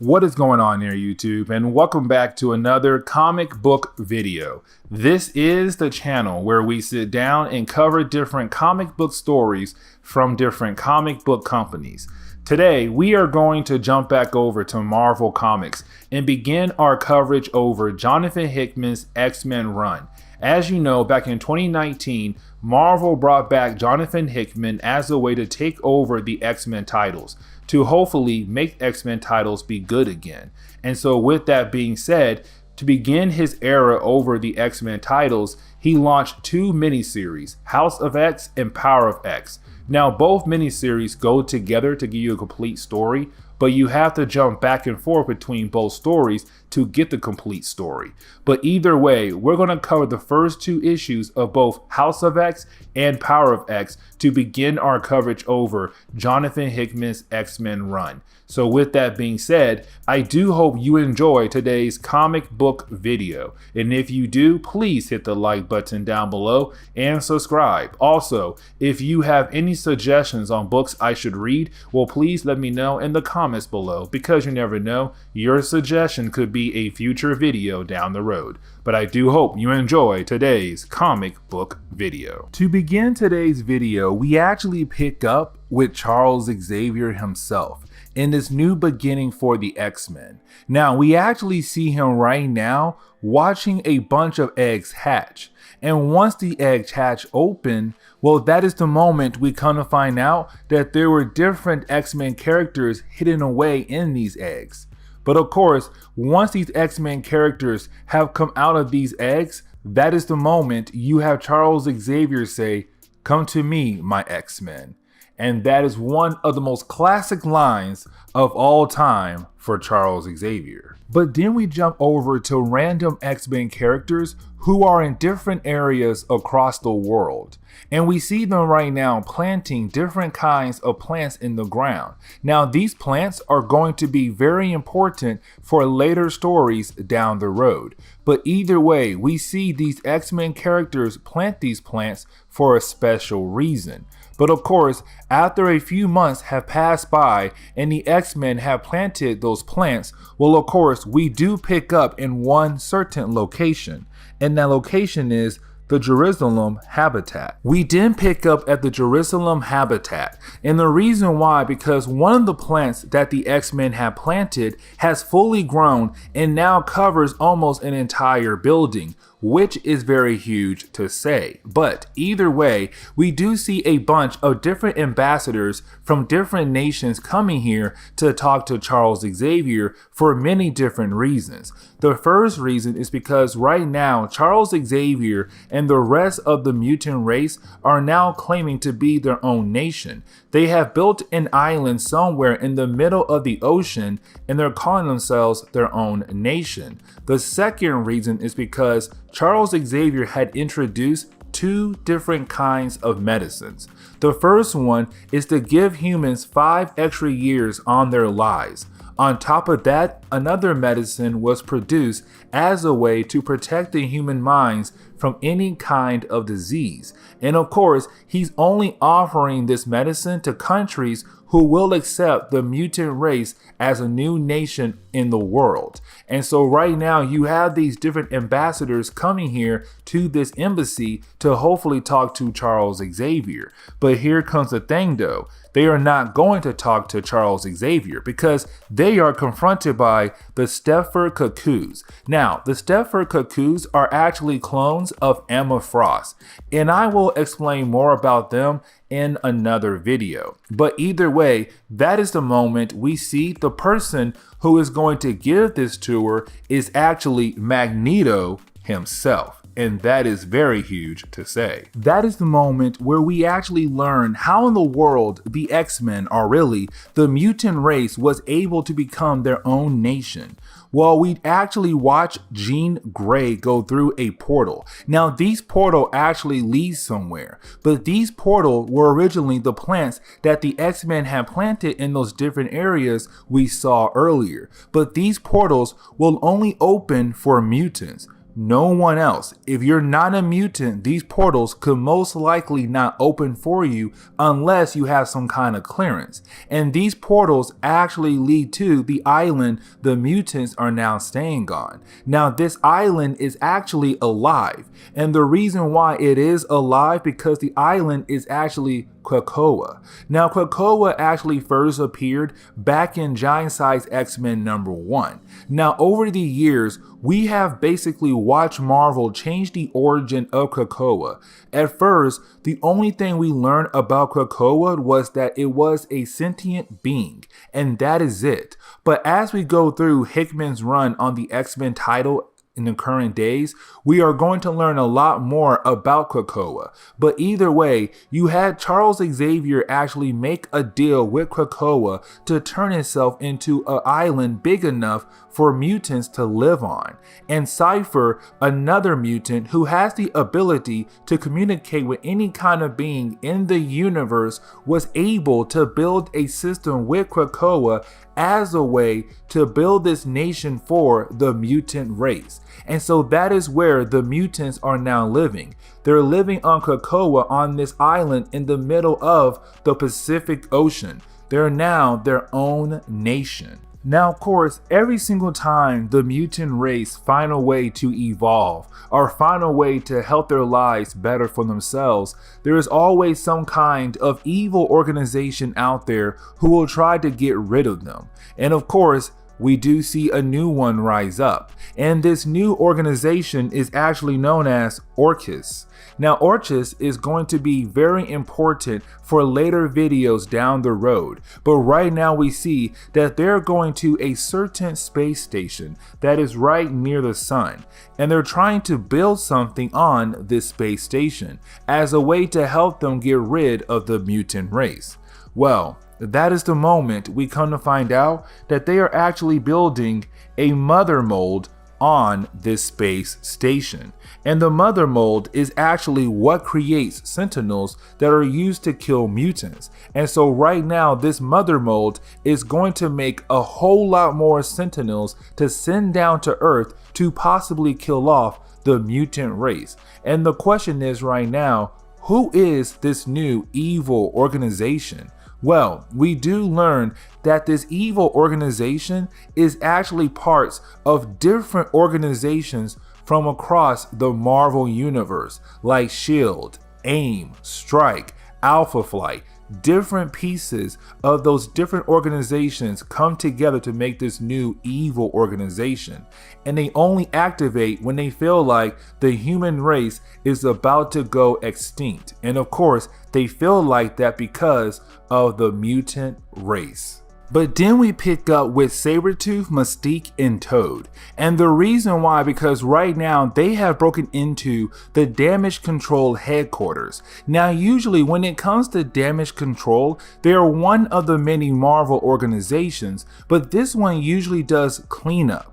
What is going on there, YouTube, and welcome back to another comic book video. This is the channel where we sit down and cover different comic book stories from different comic book companies. Today, we are going to jump back over to Marvel Comics and begin our coverage over Jonathan Hickman's X-Men run. As you know, back in 2019, Marvel brought back Jonathan Hickman as a way to take over the X-Men titles, to hopefully make X-Men titles be good again. And so with that being said, to begin his era over the X-Men titles, he launched two miniseries, House of X and Power of X. Now both miniseries go together to give you a complete story, but you have to jump back and forth between both stories to get the complete story. But either way, we're going to cover the first two issues of both House of X and Power of X to begin our coverage over Jonathan Hickman's X-Men run. So with that being said, I do hope you enjoy today's comic book video. And if you do, please hit the like button down below and subscribe. Also, if you have any suggestions on books I should read, well, please let me know in the comments below, because you never know, your suggestion could be a future video down the road. But I do hope you enjoy today's comic book video. To begin today's video, we actually pick up with Charles Xavier himself in this new beginning for the X-Men. Now, we actually see him right now watching a bunch of eggs hatch. And once the eggs hatch open, well, that is the moment we come to find out that there were different X-Men characters hidden away in these eggs. But of course, once these X-Men characters have come out of these eggs, that is the moment you have Charles Xavier say, "Come to me, my X-Men." And that is one of the most classic lines of all time for Charles Xavier. But then we jump over to random X-Men characters who are in different areas across the world. And we see them right now planting different kinds of plants in the ground. Now, these plants are going to be very important for later stories down the road. But either way, we see these X-Men characters plant these plants for a special reason. But of course, after a few months have passed by and the X-Men have planted those plants, well, of course, we do pick up in one certain location. And that location is the Jerusalem habitat. We then pick up at the Jerusalem habitat, and the reason why, because one of the plants that the X-Men have planted has fully grown and now covers almost an entire building, which is very huge to say. But either way, we do see a bunch of different ambassadors from different nations coming here to talk to Charles Xavier for many different reasons. The first reason is because right now, Charles Xavier and the rest of the mutant race are now claiming to be their own nation. They have built an island somewhere in the middle of the ocean and they're calling themselves their own nation. The second reason is because Charles Xavier had introduced two different kinds of medicines. The first one is to give humans 5 extra years on their lives. On top of that, another medicine was produced as a way to protect the human minds from any kind of disease. And of course, he's only offering this medicine to countries who will accept the mutant race as a new nation in the world. And so right now you have these different ambassadors coming here to this embassy to hopefully talk to Charles Xavier. But here comes the thing though. They are not going to talk to Charles Xavier because they are confronted by the Stepford Cuckoos. Now, the Stepford Cuckoos are actually clones of Emma Frost, and I will explain more about them in another video. But either way, that is the moment we see the person who is going to give this tour is actually Magneto himself. And that is very huge to say. That is the moment where we actually learn how in the world the X-Men, or really the mutant race, was able to become their own nation. Well, we actually watch Jean Grey go through a portal. Now, these portal actually leads somewhere, but these portal were originally the plants that the X-Men had planted in those different areas we saw earlier. But these portals will only open for mutants. No one else. If you're not a mutant, these portals could most likely not open for you unless you have some kind of clearance. And these portals actually lead to the island the mutants are now staying on. Now, this island is actually alive. And the reason why it is alive because the island is actually Krakoa. Now, Krakoa actually first appeared back in Giant Size X-Men #1. Now, over the years, we have basically watched Marvel change the origin of Krakoa. At first, the only thing we learned about Krakoa was that it was a sentient being, and that is it. But as we go through Hickman's run on the X-Men title in the current days, we are going to learn a lot more about Krakoa. But either way, you had Charles Xavier actually make a deal with Krakoa to turn itself into an island big enough for mutants to live on. And Cypher, another mutant who has the ability to communicate with any kind of being in the universe, was able to build a system with Krakoa as a way to build this nation for the mutant race. And so that is where the mutants are now living. They're living on Krakoa on this island in the middle of the Pacific Ocean. They're now their own nation. Now, of course, every single time the mutant race find a way to evolve or find a way to help their lives better for themselves, there is always some kind of evil organization out there who will try to get rid of them. And of course, we do see a new one rise up. And this new organization is actually known as Orchis. Now, Orchis is going to be very important for later videos down the road, but right now we see that they're going to a certain space station that is right near the sun, and they're trying to build something on this space station as a way to help them get rid of the mutant race. Well, that is the moment we come to find out that they are actually building a mother mold on this space station. And the mother mold is actually what creates Sentinels that are used to kill mutants. And so right now, this mother mold is going to make a whole lot more Sentinels to send down to Earth to possibly kill off the mutant race. And the question is right now, who is this new evil organization? Well, we do learn that this evil organization is actually parts of different organizations from across the Marvel universe, like S.H.I.E.L.D., AIM, Strike, Alpha Flight. Different pieces of those different organizations come together to make this new evil organization, and they only activate when they feel like the human race is about to go extinct. And of course, they feel like that because of the mutant race. But then we pick up with Sabertooth, Mystique, and Toad. And the reason why, because right now they have broken into the damage control headquarters. Now, usually when it comes to damage control, they are one of the many Marvel organizations, but this one usually does cleanup.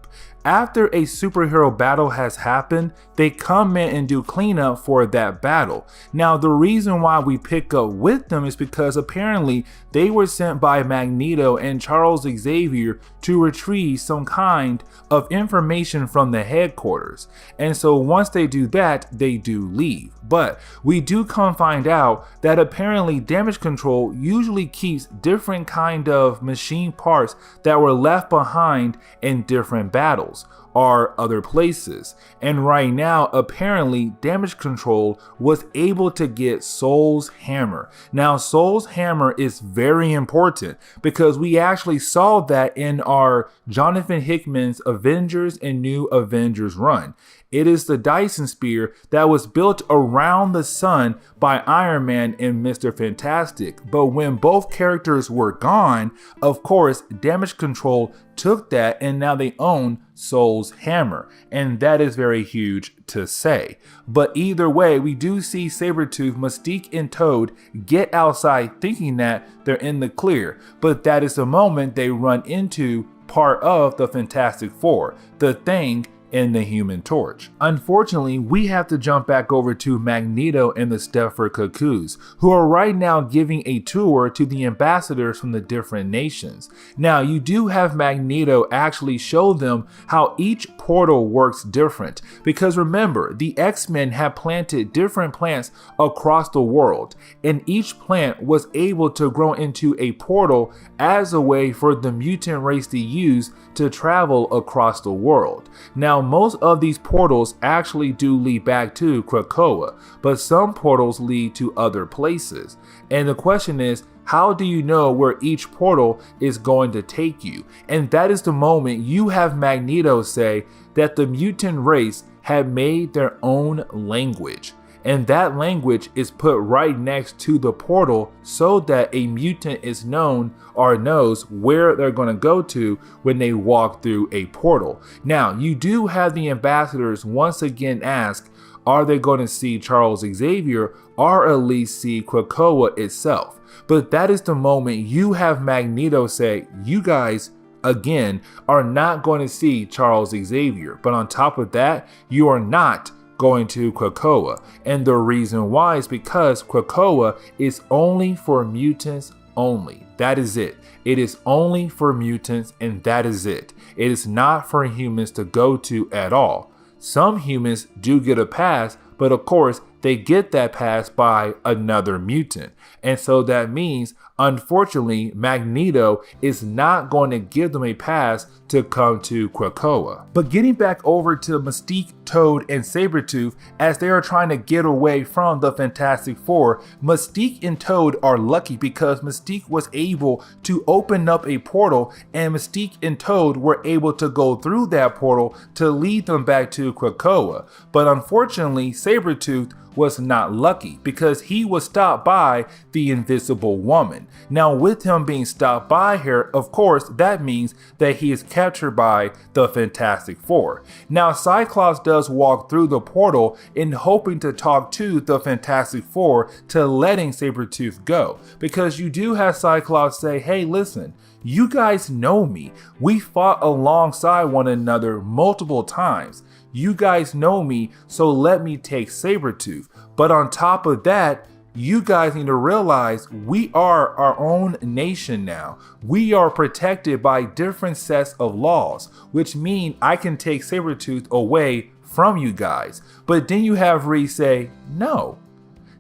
After a superhero battle has happened, they come in and do cleanup for that battle. Now, the reason why we pick up with them is because apparently they were sent by Magneto and Charles Xavier to retrieve some kind of information from the headquarters. And so once they do that, they do leave. But we do come find out that apparently damage control usually keeps different kind of machine parts that were left behind in different battles or other places. And right now, apparently damage control was able to get Soul's hammer. Now, Soul's hammer is very important because we actually saw that in our Jonathan Hickman's Avengers and New Avengers run. It is the Dyson Spear that was built around the sun by Iron Man and Mr. Fantastic. But when both characters were gone, of course, damage control took that and now they own Soul's hammer. And that is very huge to say. But either way, we do see Sabertooth, Mystique, and Toad get outside thinking that they're in the clear. But that is the moment they run into part of the Fantastic Four, the Thing, in the Human Torch. Unfortunately, we have to jump back over to Magneto and the Stepford Cuckoos, who are right now giving a tour to the ambassadors from the different nations. Now, you do have Magneto actually show them how each portal works different, because remember, the X-Men have planted different plants across the world, and each plant was able to grow into a portal as a way for the mutant race to use to travel across the world. Now, most of these portals actually do lead back to Krakoa, but some portals lead to other places. And the question is, how do you know where each portal is going to take you? And that is the moment you have Magneto say that the mutant race had made their own language. And that language is put right next to the portal so that a mutant is known or knows where they're going to go to when they walk through a portal. Now, you do have the ambassadors once again ask, are they going to see Charles Xavier or at least see Krakoa itself? But that is the moment you have Magneto say, you guys again are not going to see Charles Xavier. But on top of that, you are not going to Krakoa. And the reason why is because Krakoa is only for mutants only. That is it. It is only for mutants, and that is it. It is not for humans to go to at all. Some humans do get a pass, but of course they get that pass by another mutant. And so that means, unfortunately, Magneto is not going to give them a pass to come to Krakoa. But getting back over to Mystique, Toad, and Sabertooth, as they are trying to get away from the Fantastic Four, Mystique and Toad are lucky because Mystique was able to open up a portal, and Mystique and Toad were able to go through that portal to lead them back to Krakoa. But unfortunately, Sabertooth was not lucky because he was stopped by the Invisible Woman. Now, with him being stopped by her, of course, that means that he is captured by the Fantastic Four. Now, Cyclops does walk through the portal in hoping to talk to the Fantastic Four to letting Sabertooth go, because you do have Cyclops say, hey, listen, you guys know me. We fought alongside one another multiple times. You guys know me, so let me take Sabertooth. But on top of that, you guys need to realize we are our own nation now. We are protected by different sets of laws, which mean I can take Sabertooth away from you guys. But then you have Reed say, no.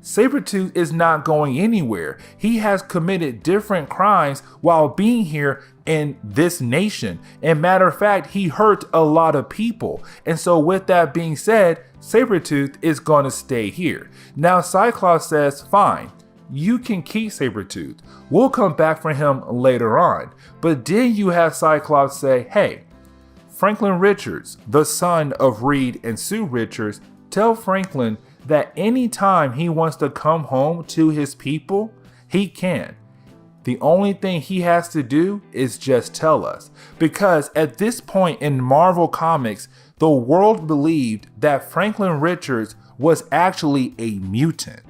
Sabertooth is not going anywhere. He has committed different crimes while being here in this nation. And matter of fact, he hurt a lot of people. And so with that being said, Sabertooth is going to stay here. Now Cyclops says, fine, you can keep Sabertooth. We'll come back for him later on. But then you have Cyclops say, hey, Franklin Richards, the son of Reed and Sue Richards, tell Franklin that anytime he wants to come home to his people, he can. The only thing he has to do is just tell us. Because at this point in Marvel Comics, the world believed that Franklin Richards was actually a mutant.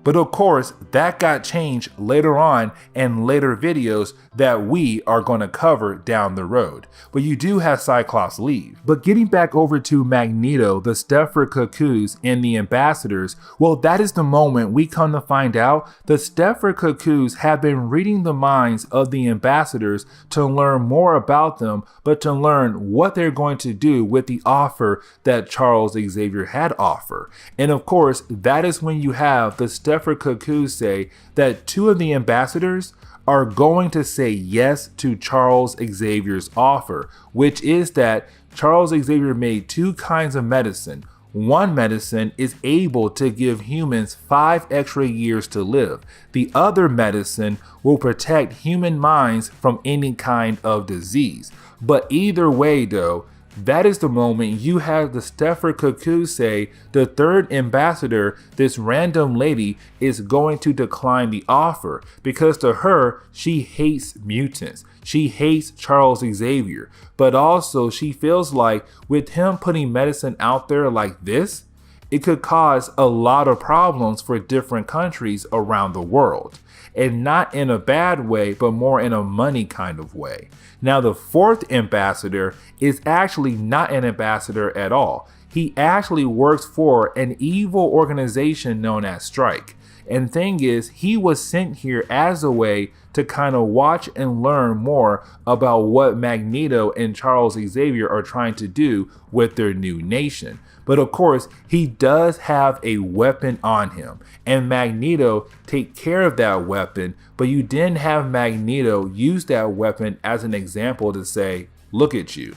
But of course, that got changed later on in later videos that we are going to cover down the road. But you do have Cyclops leave. But getting back over to Magneto, the Stepford Cuckoos, and the ambassadors, well, that is the moment we come to find out the Stepford Cuckoos have been reading the minds of the ambassadors to learn more about them, but to learn what they're going to do with the offer that Charles Xavier had offered. And of course, that is when you have the Stepford Cuckoos say that two of the ambassadors are going to say yes to Charles Xavier's offer, which is that Charles Xavier made two kinds of medicine. One medicine is able to give humans 5 extra years to live. The other medicine will protect human minds from any kind of disease. But either way though, that is the moment you have the Stepford Cuckoos say the third ambassador, this random lady, is going to decline the offer because to her, she hates mutants. She hates Charles Xavier, but also she feels like with him putting medicine out there like this, it could cause a lot of problems for different countries around the world. and not in a bad way, but more in a money kind of way. Now, the fourth ambassador is actually not an ambassador at all. He actually works for an evil organization known as Strike. And thing is, he was sent here as a way to kind of watch and learn more about what Magneto and Charles Xavier are trying to do with their new nation. But of course, he does have a weapon on him, and Magneto take care of that weapon, but you didn't have Magneto use that weapon as an example to say, look at you.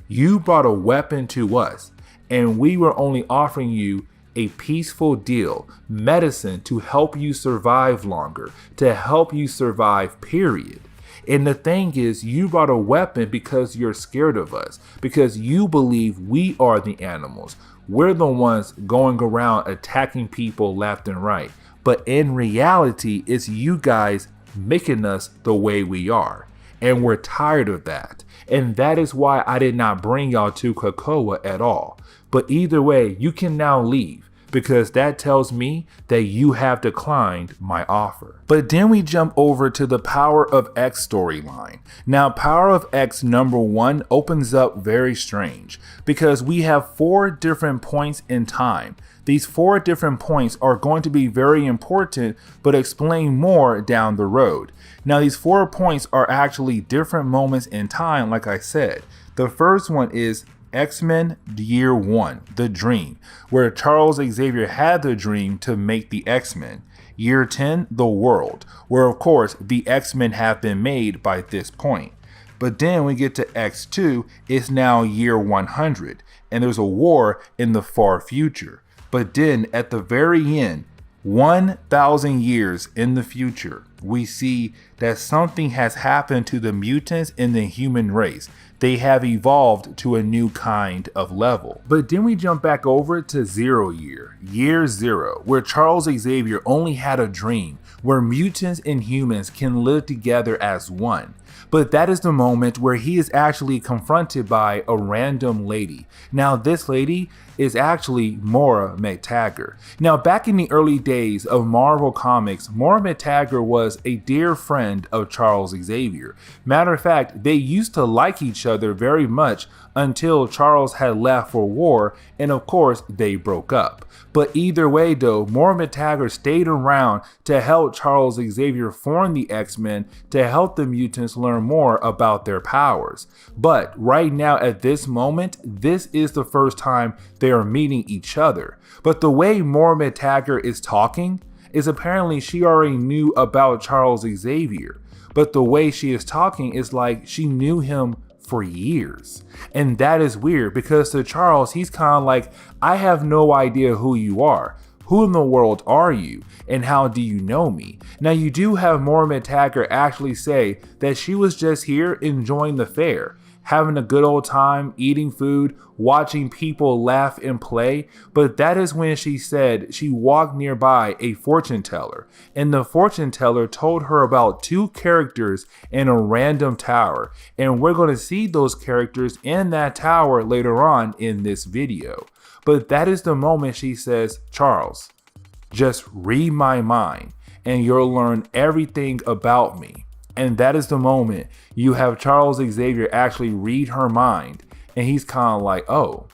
You brought a weapon to us, and we were only offering you a peaceful deal, medicine to help you survive longer, to help you survive, period. And the thing is, you brought a weapon because you're scared of us, because you believe we are the animals. We're the ones going around attacking people left and right. But in reality, it's you guys making us the way we are. And we're tired of that. And that is why I did not bring y'all to Krakoa at all. But either way, you can now leave, because that tells me that you have declined my offer. But then we jump over to the Power of X storyline. Now, Power of X #1 opens up very strange, because we have 4 different points in time. These 4 different points are going to be very important, but explain more down the road. Now, these 4 points are actually different moments in time, like I said. The first one is X-Men Year 1, The Dream, where Charles Xavier had the dream to make the X-Men. Year 10, The World, where of course the X-Men have been made by this point. But then we get to X2, it's now year 100, and there's a war in the far future. But then at the very end, 1,000 years in the future, we see that something has happened to the mutants in the human race. They have evolved to a new kind of level. But then we jump back over to year 0, where Charles Xavier only had a dream where mutants and humans can live together as one. But that is the moment where he is actually confronted by a random lady. Now, this lady is actually Moira X. Now, back in the early days of Marvel Comics, Moira X was a dear friend of Charles Xavier. Matter of fact, they used to like each other very much until Charles had left for war, and of course, they broke up. But either way though, Moira X stayed around to help Charles Xavier form the X-Men, to help the mutants learn more about their powers. But right now at this moment, this is the first time they are meeting each other. But the way Moira X is talking is apparently she already knew about Charles Xavier. But the way she is talking is like she knew him for years. And that is weird, because to Charles, he's kind of like, I have no idea who you are. Who in the world are you? And how do you know me? Now, you do have Moira X actually say that she was just here enjoying the fair, having a good old time, eating food, watching people laugh and play. But that is when she said she walked nearby a fortune teller, and the fortune teller told her about 2 characters in a random tower. And we're going to see those characters in that tower later on in this video. But that is the moment she says, Charles, just read my mind and you'll learn everything about me. And that is the moment you have Charles Xavier actually read her mind. And he's kind of like, oh,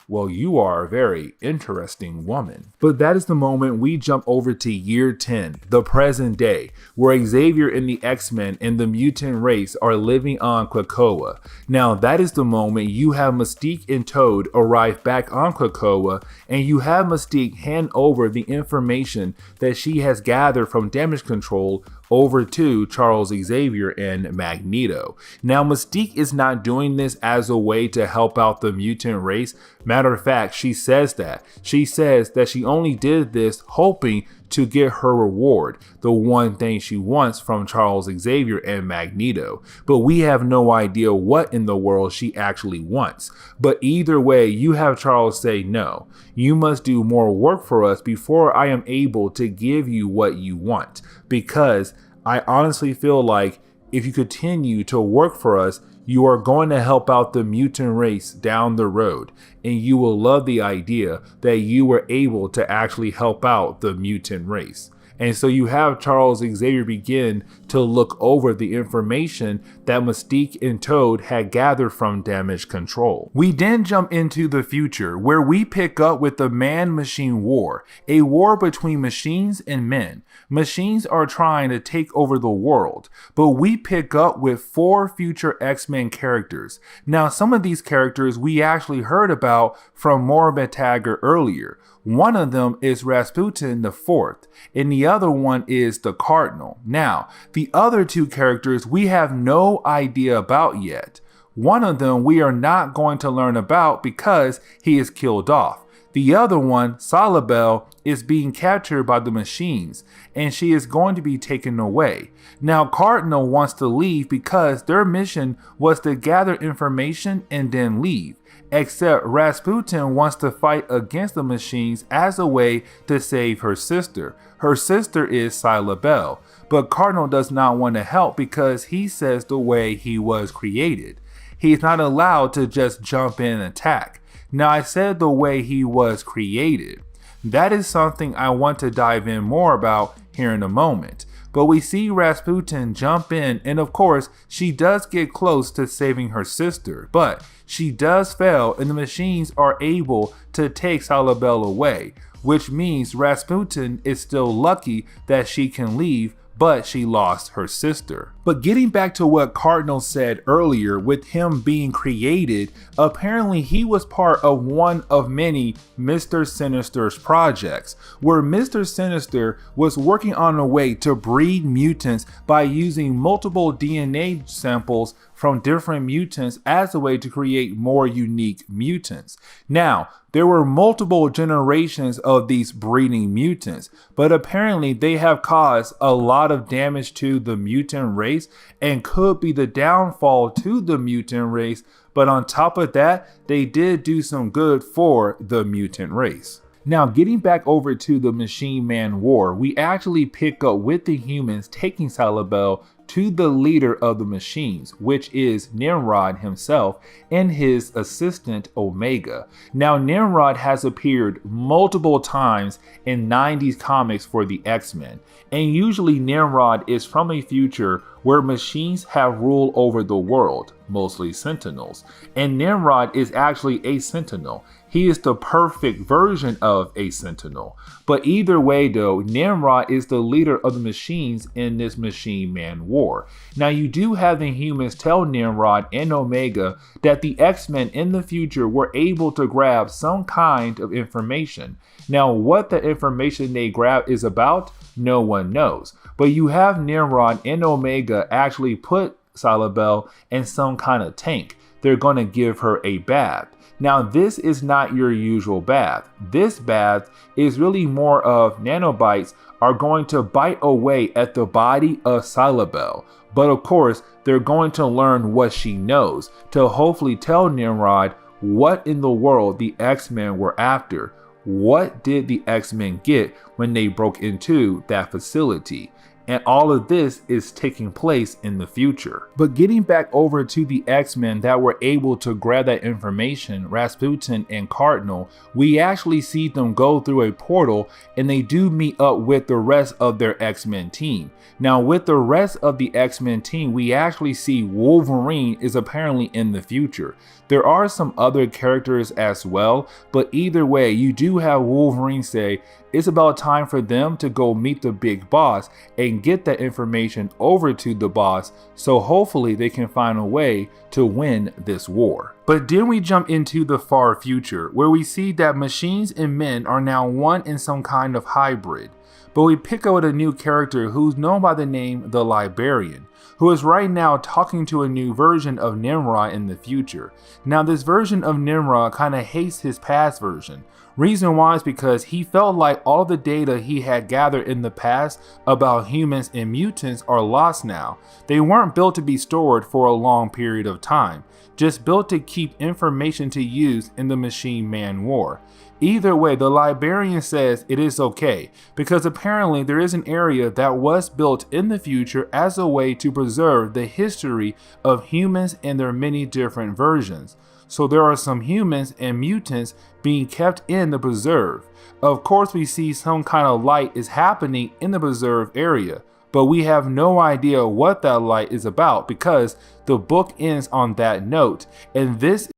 well, you are a very interesting woman. But that is the moment we jump over to year 10, the present day, where Xavier and the X-Men and the mutant race are living on Krakoa. Now, that is the moment you have Mystique and Toad arrive back on Krakoa, and you have Mystique hand over the information that she has gathered from Damage Control over to Charles Xavier and Magneto. Now, Mystique is not doing this as a way to help out the mutant race. Matter of fact, she says that. She says that she only did this hoping to get her reward, the one thing she wants from Charles Xavier and Magneto. But we have no idea what in the world she actually wants. But either way, you have Charles say, no, you must do more work for us before I am able to give you what you want. Because I honestly feel like if you continue to work for us, you are going to help out the mutant race down the road, and you will love the idea that you were able to actually help out the mutant race. And so you have Charles Xavier begin to look over the information that Mystique and Toad had gathered from Damage Control. We then jump into the future, where we pick up with the man-machine war, a war between machines and men. Machines are trying to take over the world, but we pick up with 4 future X-Men characters. Now, some of these characters we actually heard about from Moira X earlier. One of them is Rasputin the Fourth, and the other one is the Cardinal. Now, the other 2 characters we have no idea about yet. One of them we are not going to learn about because he is killed off. The other one, Salabel, is being captured by the machines, and she is going to be taken away. Now, Cardinal wants to leave because their mission was to gather information and then leave. Except Rasputin wants to fight against the machines as a way to save her sister. Her sister is Salabel, but Cardinal does not want to help because he says the way he was created. He's not allowed to just jump in and attack. Now, I said the way he was created. That is something I want to dive in more about here in a moment. But we see Rasputin jump in, and of course, she does get close to saving her sister, but she does fail and the machines are able to take Salabel away, which means Rasputin is still lucky that she can leave, but she lost her sister. But getting back to what Cardinal said earlier with him being created, apparently he was part of one of many Mr. Sinister's projects, where Mr. Sinister was working on a way to breed mutants by using multiple DNA samples from different mutants as a way to create more unique mutants. Now, there were multiple generations of these breeding mutants, but apparently they have caused a lot of damage to the mutant race and could be the downfall to the mutant race, but on top of that, they did do some good for the mutant race. Now, getting back over to the Machine Man War, we actually pick up with the humans taking Salabel to the leader of the machines, which is Nimrod himself and his assistant Omega. Now, Nimrod has appeared multiple times in 90s comics for the X-Men, and usually Nimrod is from a future where machines have rule over the world, mostly Sentinels, and Nimrod is actually a Sentinel. He is the perfect version of a Sentinel. But either way though, Nimrod is the leader of the machines in this Machine Man War. Now, you do have the humans tell Nimrod and Omega that the X-Men in the future were able to grab some kind of information. Now, what the information they grab is about, no one knows. But you have Nimrod and Omega actually put Salabel in some kind of tank. They're going to give her a bath. Now, this is not your usual bath. This bath is really more of nanobites are going to bite away at the body of Salabel. But of course, they're going to learn what she knows to hopefully tell Nimrod what in the world the X-Men were after. What did the X-Men get when they broke into that facility? And all of this is taking place in the future. But getting back over to the X-Men that were able to grab that information, Rasputin and Cardinal, we actually see them go through a portal and they do meet up with the rest of their X-Men team. Now, with the rest of the X-Men team, we actually see Wolverine is apparently in the future. There are some other characters as well, but either way, you do have Wolverine say it's about time for them to go meet the big boss and get that information over to the boss, so hopefully they can find a way to win this war. But then we jump into the far future, where we see that machines and men are now one in some kind of hybrid. But we pick up with a new character who's known by the name The Librarian, who is right now talking to a new version of Nimrod in the future. Now, this version of Nimrod kind of hates his past version. Reason why is because he felt like all the data he had gathered in the past about humans and mutants are lost now. They weren't built to be stored for a long period of time, just built to keep keep information to use in the Machine Man War. Either way, the Librarian says it is okay, because apparently there is an area that was built in the future as a way to preserve the history of humans and their many different versions. So there are some humans and mutants being kept in the preserve. Of course, we see some kind of light is happening in the preserve area, but we have no idea what that light is about because the book ends on that note, and this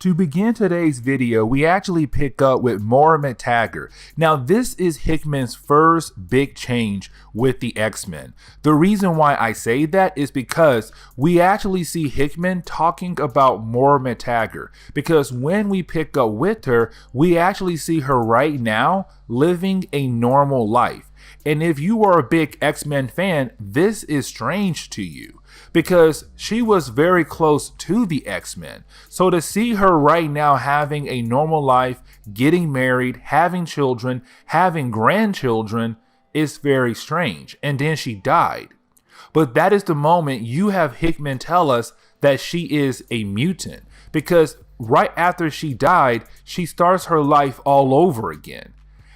To begin today's video, we actually pick up with Moira X. Now, this is Hickman's first big change with the X-Men. The reason why I say that is because we actually see Hickman talking about Moira X, because when we pick up with her, we actually see her right now living a normal life. And if you are a big X-Men fan, this is strange to you, because she was very close to the X-Men. So to see her right now having a normal life, getting married, having children, having grandchildren is very strange. And then she died. But that is the moment you have Hickman tell us that she is a mutant, because right after she died, she starts her life all over again.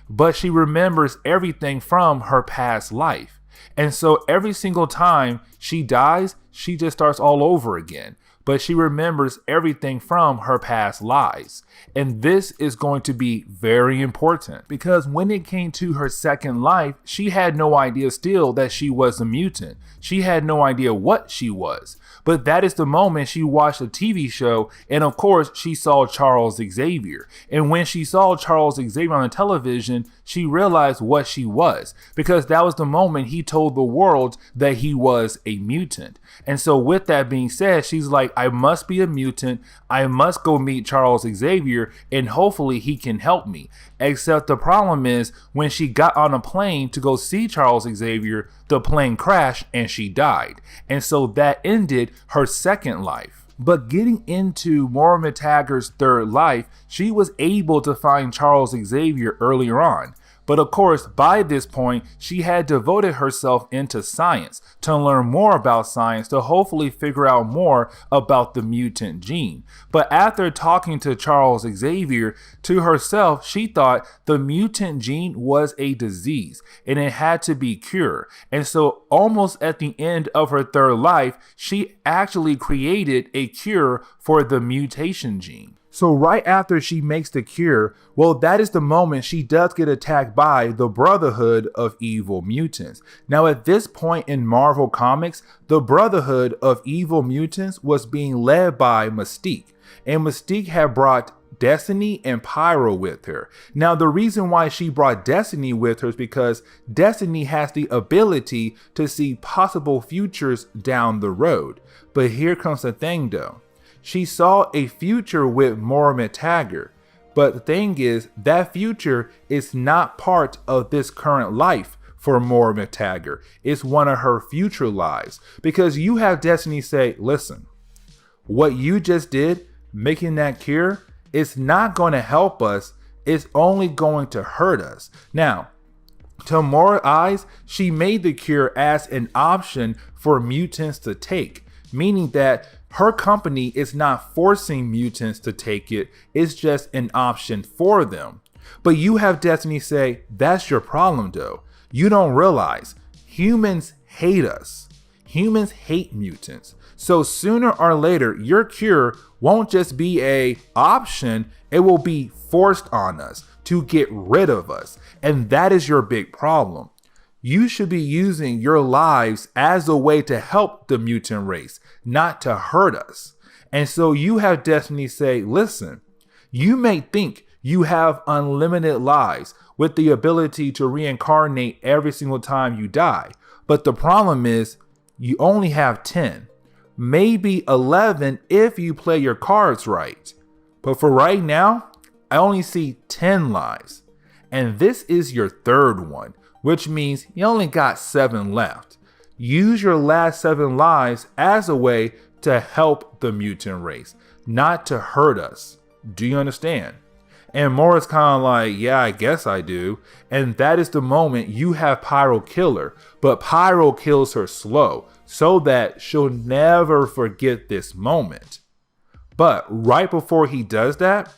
But she remembers everything from her past life. And so every single time she dies, she just starts all over again. But she remembers everything from her past lives. And this is going to be very important, because when it came to her second life, she had no idea still that she was a mutant. She had no idea what she was. But that is the moment she watched a TV show, and of course she saw Charles Xavier. And when she saw Charles Xavier on the television, she realized what she was, because that was the moment he told the world that he was a mutant. And so with that being said, she's like, I must be a mutant. I must go meet Charles Xavier, and hopefully he can help me. Except the problem is, when she got on a plane to go see Charles Xavier, the plane crashed and she died. And so that ended her second life. But getting into Moira X's third life, she was able to find Charles Xavier earlier on. But of course, by this point, she had devoted herself into science to learn more about science, to hopefully figure out more about the mutant gene. But after talking to Charles Xavier, to herself, she thought the mutant gene was a disease and it had to be cured. And so almost at the end of her third life, she actually created a cure for the mutation gene. So right after she makes the cure, well, that is the moment she does get attacked by the Brotherhood of Evil Mutants. Now, at this point in Marvel Comics, the Brotherhood of Evil Mutants was being led by Mystique. And Mystique had brought Destiny and Pyro with her. Now, the reason why she brought Destiny with her is because Destiny has the ability to see possible futures down the road. But here comes the thing though. She saw a future with Moira X, but the thing is, that future is not part of this current life for Moira X. It's one of her future lives, because you have Destiny say, listen, what you just did, making that cure, it's not going to help us. It's only going to hurt us. Now, to Moira's eyes, she made the cure as an option for mutants to take, meaning that her company is not forcing mutants to take it, it's just an option for them. But you have Destiny say, that's your problem though. You don't realize humans hate us. Humans hate mutants. So sooner or later, your cure won't just be an option, it will be forced on us to get rid of us. And that is your big problem. You should be using your lives as a way to help the mutant race, not to hurt us. And so you have Destiny say, listen, you may think you have unlimited lives with the ability to reincarnate every single time you die. But the problem is you only have 10, maybe 11 if you play your cards right. But for right now, I only see 10 lives. And this is your third one, which means you only got 7 left. use your last 7 lives as a way to help the mutant race, not to hurt us. Do you understand? And Moira's kind of like, yeah, I guess I do. And that is the moment you have Pyro kill her, but Pyro kills her slow so that she'll never forget this moment. But right before he does that,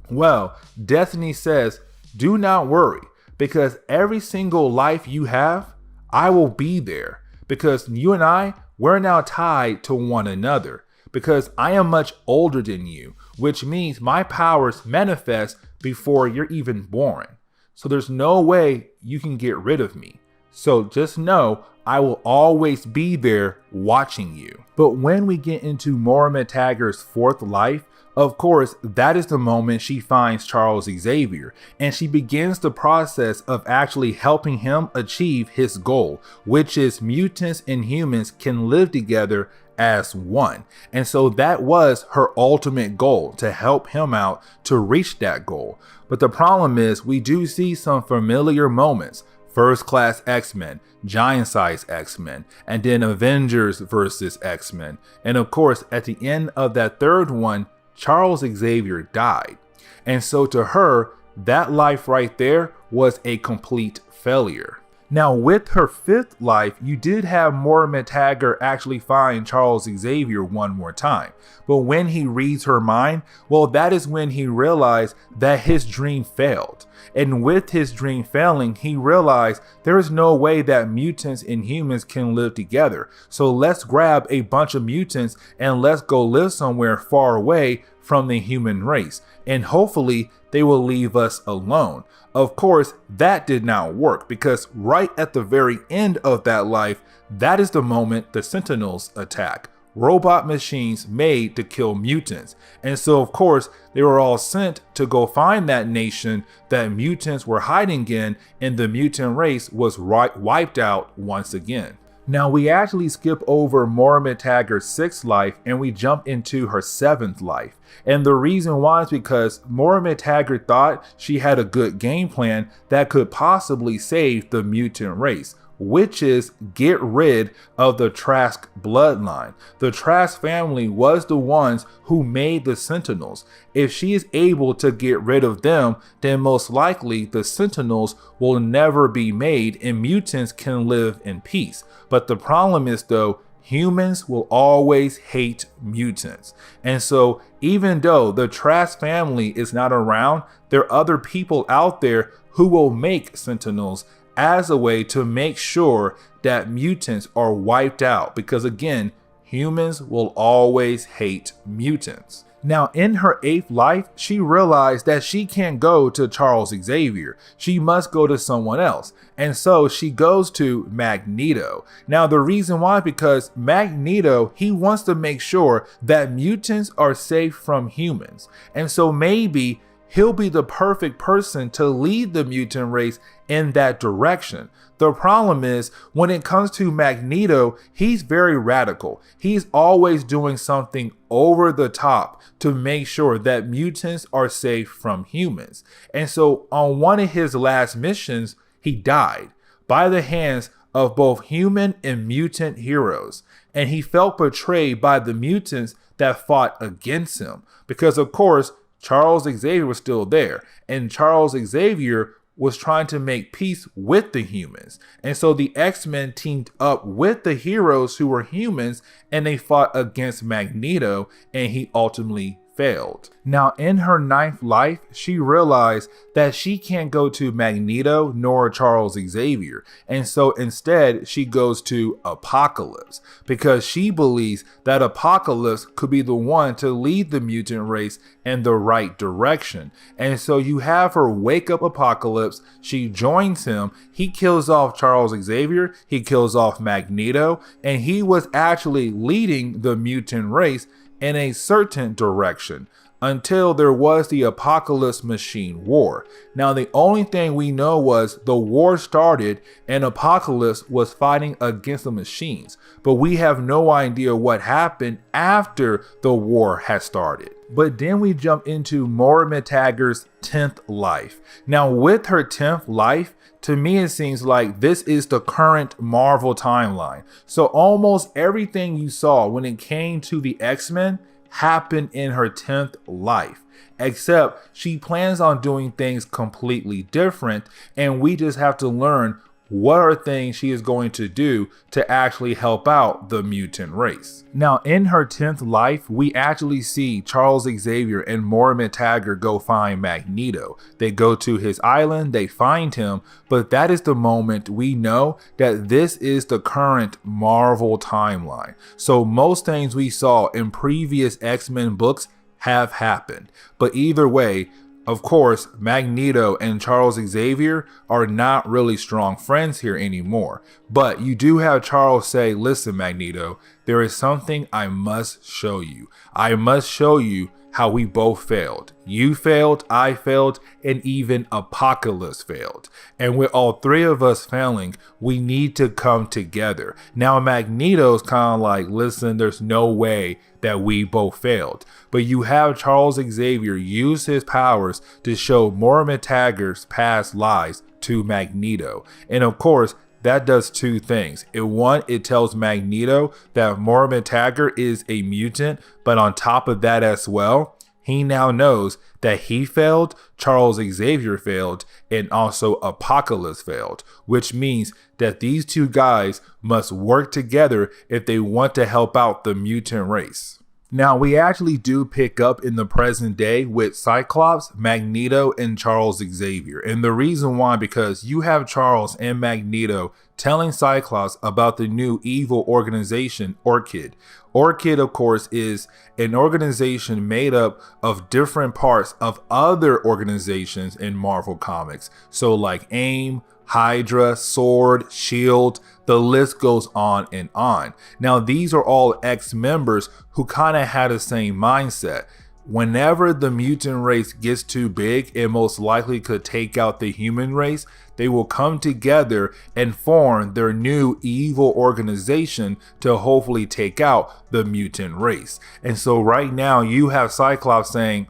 well, Destiny says, do not worry, because every single life you have, I will be there, because you and I, we're now tied to one another, because I am much older than you, which means my powers manifest before you're even born. So there's no way you can get rid of me. So just know I will always be there watching you. But when we get into Moira McTaggart's 4th life, of course, that is the moment she finds Charles Xavier, and she begins the process of actually helping him achieve his goal, which is mutants and humans can live together as one. And so that was her ultimate goal, to help him out to reach that goal. But the problem is we do see some familiar moments. First Class X-Men, Giant Size X-Men, and then Avengers versus X-Men. And of course, at the end of that 3rd one, Charles Xavier died. And so to her, that life right there was a complete failure. Now with her 5th life, you did have Moira McTaggart actually find Charles Xavier one more time. But when he reads her mind, well, that is when he realized that his dream failed. And with his dream failing, he realized there is no way that mutants and humans can live together. So let's grab a bunch of mutants and let's go live somewhere far away from the human race. And hopefully they will leave us alone. Of course, that did not work, because right at the very end of that life, that is the moment the Sentinels attack. Robot machines made to kill mutants. And so of course, they were all sent to go find that nation that mutants were hiding in, and the mutant race was wiped out once again. Now we actually skip over Moira McTaggart's 6th life and we jump into her 7th life. And the reason why is because Moira McTaggart thought she had a good game plan that could possibly save the mutant race, which is get rid of the Trask bloodline. The Trask family was the ones who made the Sentinels. If she is able to get rid of them, then most likely the Sentinels will never be made and mutants can live in peace. But the problem is though, humans will always hate mutants. And so even though the Trask family is not around, there are other people out there who will make Sentinels as a way to make sure that mutants are wiped out, because again, humans will always hate mutants. Now in her 8th life, she realized that she can't go to Charles Xavier. She must go to someone else. And so she goes to Magneto. Now the reason why, because Magneto, he wants to make sure that mutants are safe from humans. And so maybe he'll be the perfect person to lead the mutant race in that direction. The problem is, when it comes to Magneto, he's very radical. He's always doing something over the top to make sure that mutants are safe from humans. And so on one of his last missions, he died by the hands of both human and mutant heroes. And he felt betrayed by the mutants that fought against him. Because of course, Charles Xavier was still there, and Charles Xavier was trying to make peace with the humans. And so the X-Men teamed up with the heroes who were humans, and they fought against Magneto, and he ultimately failed. Now in her 9th life, she realized that she can't go to Magneto nor Charles Xavier. And so instead she goes to Apocalypse, because she believes that Apocalypse could be the one to lead the mutant race in the right direction. And so you have her wake up Apocalypse, she joins him, he kills off Charles Xavier, he kills off Magneto, and he was actually leading the mutant race in a certain direction. until there was the Apocalypse Machine War. Now, the only thing we know was the war started and Apocalypse was fighting against the machines, but we have no idea what happened after the war had started. But then we jump into Moira X 10th life. Now, with her 10th life, to me, it seems like this is the current Marvel timeline. So almost everything you saw when it came to the X-Men happened in her 10th life, except she plans on doing things completely different, and we just have to learn what are things she is going to do to actually help out the mutant race. Now, in her 10th life, we actually see Charles Xavier and Moira X go find Magneto. They go to his island, they find him, but that is the moment we know that this is the current Marvel timeline. So most things we saw in previous X-Men books have happened. But either way, of course, Magneto and Charles Xavier are not really strong friends here anymore. But you do have Charles say, listen, Magneto, there is something I must show you. I must show you how we both failed. You failed, I failed, and even Apocalypse failed. And with all three of us failing, we need to come together. Now, Magneto's kind of like, listen, there's no way that we both failed. But you have Charles Xavier use his powers to show Moira X's past lies to Magneto. And of course, that does two things. One, it tells Magneto that Moira X is a mutant, but on top of that as well, he now knows that he failed, Charles Xavier failed, and also Apocalypse failed, which means that these two guys must work together if they want to help out the mutant race. Now, we actually do pick up in the present day with Cyclops, Magneto, and Charles Xavier. And the reason why, because you have Charles and Magneto telling Cyclops about the new evil organization, Orchis. Orchis, of course, is an organization made up of different parts of other organizations in Marvel Comics. So like AIM, Hydra, Sword, Shield, the list goes on and on. Now, these are all ex-members who kind of had the same mindset. Whenever the mutant race gets too big and most likely could take out the human race, they will come together and form their new evil organization to hopefully take out the mutant race. And so right now you have Cyclops saying,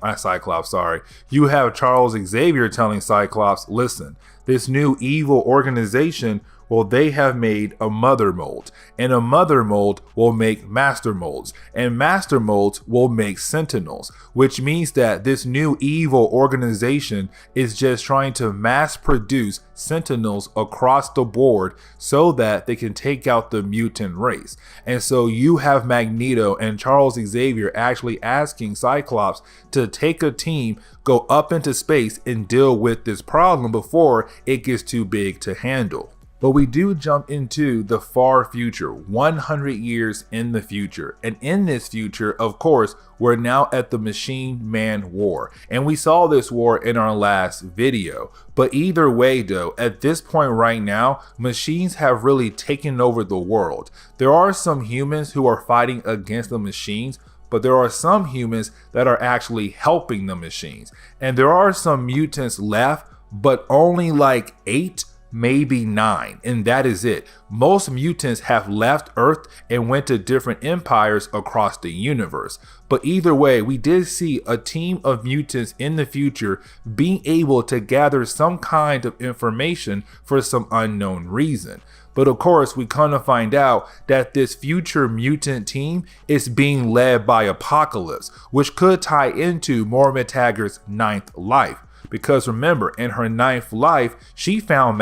you have Charles Xavier telling Cyclops, listen, this new evil organization, well, they have made a mother mold, and a mother mold will make master molds, and master molds will make sentinels, which means that this new evil organization is just trying to mass produce sentinels across the board so that they can take out the mutant race. And so you have Magneto and Charles Xavier actually asking Cyclops to take a team, go up into space and deal with this problem before it gets too big to handle. But we do jump into the far future, 100 years in the future. And in this future, of course, we're now at the Machine Man War. And we saw this war in our last video. But either way though, at this point right now, machines have really taken over the world. There are some humans who are fighting against the machines, but there are some humans that are actually helping the machines. And there are some mutants left, but only like 8, maybe 9, and that is it. Most mutants have left Earth and went to different empires across the universe. But either way, we did see a team of mutants in the future being able to gather some kind of information for some unknown reason. But of course, we come to find out that this future mutant team is being led by Apocalypse, which could tie into Moira X's 9th life. Because remember, in her 9th life, she found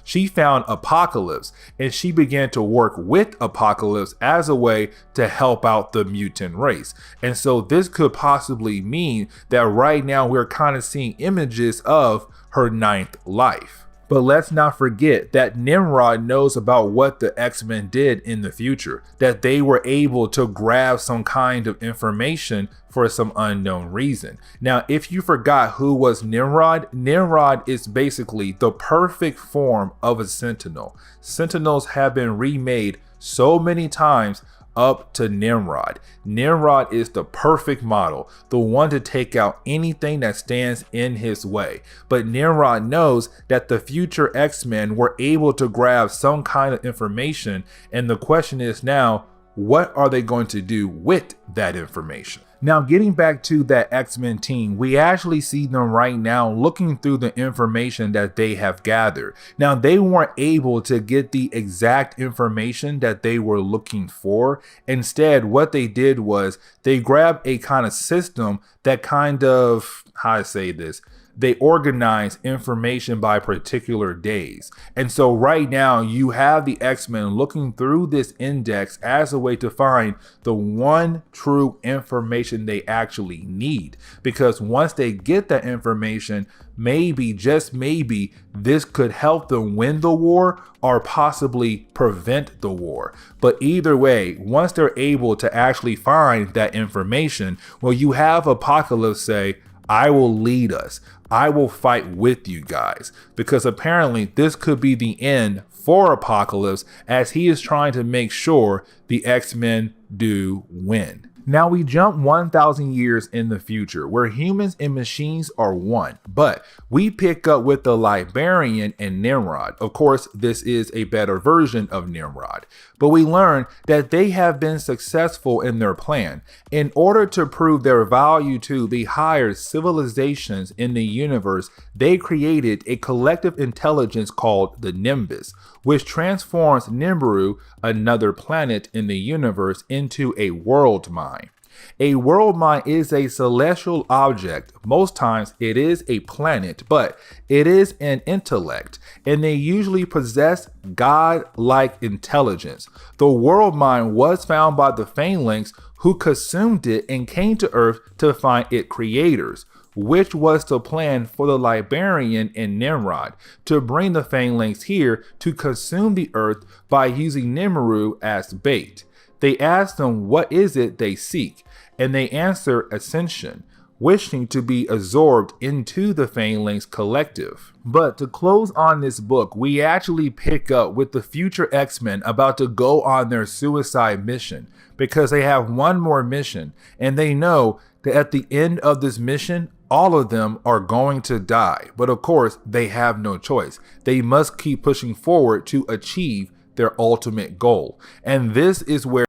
she found Apocalypse, and she began to work with Apocalypse as a way to help out the mutant race. And so this could possibly mean that right now we're kind of seeing images of her 9th life. But let's not forget that Nimrod knows about what the X-Men did in the future, that they were able to grab some kind of information for some unknown reason. Now, if you forgot who was Nimrod, Nimrod is basically the perfect form of a Sentinel. Sentinels have been remade so many times up to Nimrod. Nimrod is the perfect model, the one to take out anything that stands in his way. But Nimrod knows that the future X-Men were able to grab some kind of information, and the question is now, what are they going to do with that information? Now, getting back to that X-Men team, we actually see them right now looking through the information that they have gathered. Now, they weren't able to get the exact information that they were looking for. Instead, what they did was they grabbed a kind of system that kind of, how to say this, they organize information by particular days. And so right now you have the X-Men looking through this index as a way to find the one true information they actually need. Because once they get that information, maybe, just maybe, this could help them win the war or possibly prevent the war. But either way, once they're able to actually find that information, well, you have Apocalypse say, I will lead us. I will fight with you guys, because apparently this could be the end for Apocalypse as he is trying to make sure the X-Men do win. Now we jump 1,000 years in the future where humans and machines are one, but we pick up with the Librarian and Nimrod. Of course, this is a better version of Nimrod, but we learn that they have been successful in their plan. In order to prove their value to the higher civilizations in the universe, they created a collective intelligence called the Nimbus, which transforms Nibiru, another planet in the universe, into a world mind. A world mind is a celestial object. Most times it is a planet, but it is an intellect, and they usually possess God-like intelligence. The world mind was found by the Phalanx, who consumed it and came to Earth to find its creators, which was the plan for the Librarian and Nimrod, to bring the Phalanx here to consume the Earth by using Nibiru as bait. They asked them what is it they seek, and they answer ascension, wishing to be absorbed into the Phalanx collective. But to close on this book, we actually pick up with the future X-Men about to go on their suicide mission, because they have one more mission, and they know that at the end of this mission, all of them are going to die. But of course, they have no choice. They must keep pushing forward to achieve their ultimate goal. And this is where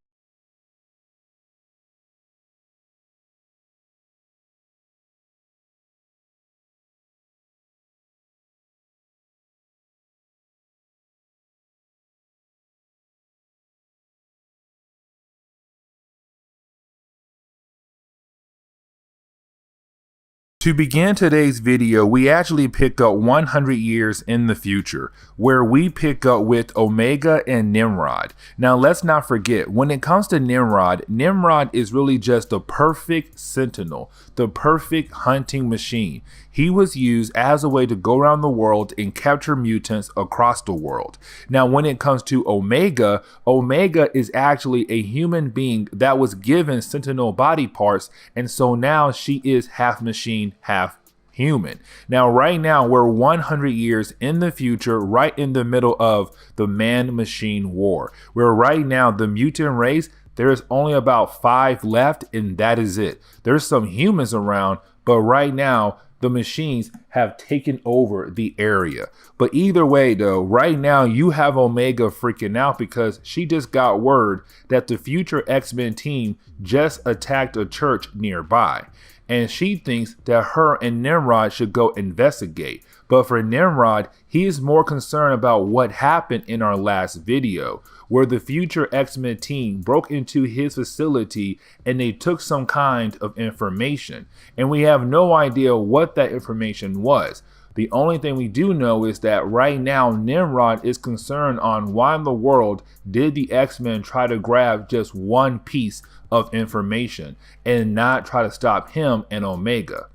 To begin today's video, we actually pick up 100 years in the future, where we pick up with Omega and Nimrod. Now let's not forget, when it comes to Nimrod, Nimrod is really just the perfect sentinel, the perfect hunting machine. He was used as a way to go around the world and capture mutants across the world. Now when it comes to Omega, Omega is actually a human being that was given sentinel body parts, and so now she is half machine, half human. Now right now we're 100 years in the future, right in the middle of the man-machine war, where right now the mutant race, there's only about 5 left, and that is it. There's some humans around, but right now the machines have taken over the area. But either way though, right now you have Omega freaking out because she just got word that the future X-Men team just attacked a church nearby. And she thinks that her and Nimrod should go investigate. But for Nimrod, he is more concerned about what happened in our last video, where the future X-Men team broke into his facility and they took some kind of information. And we have no idea what that information was. The only thing we do know is that right now Nimrod is concerned on why in the world did the X-Men try to grab just one piece of information and not try to stop him and Omega.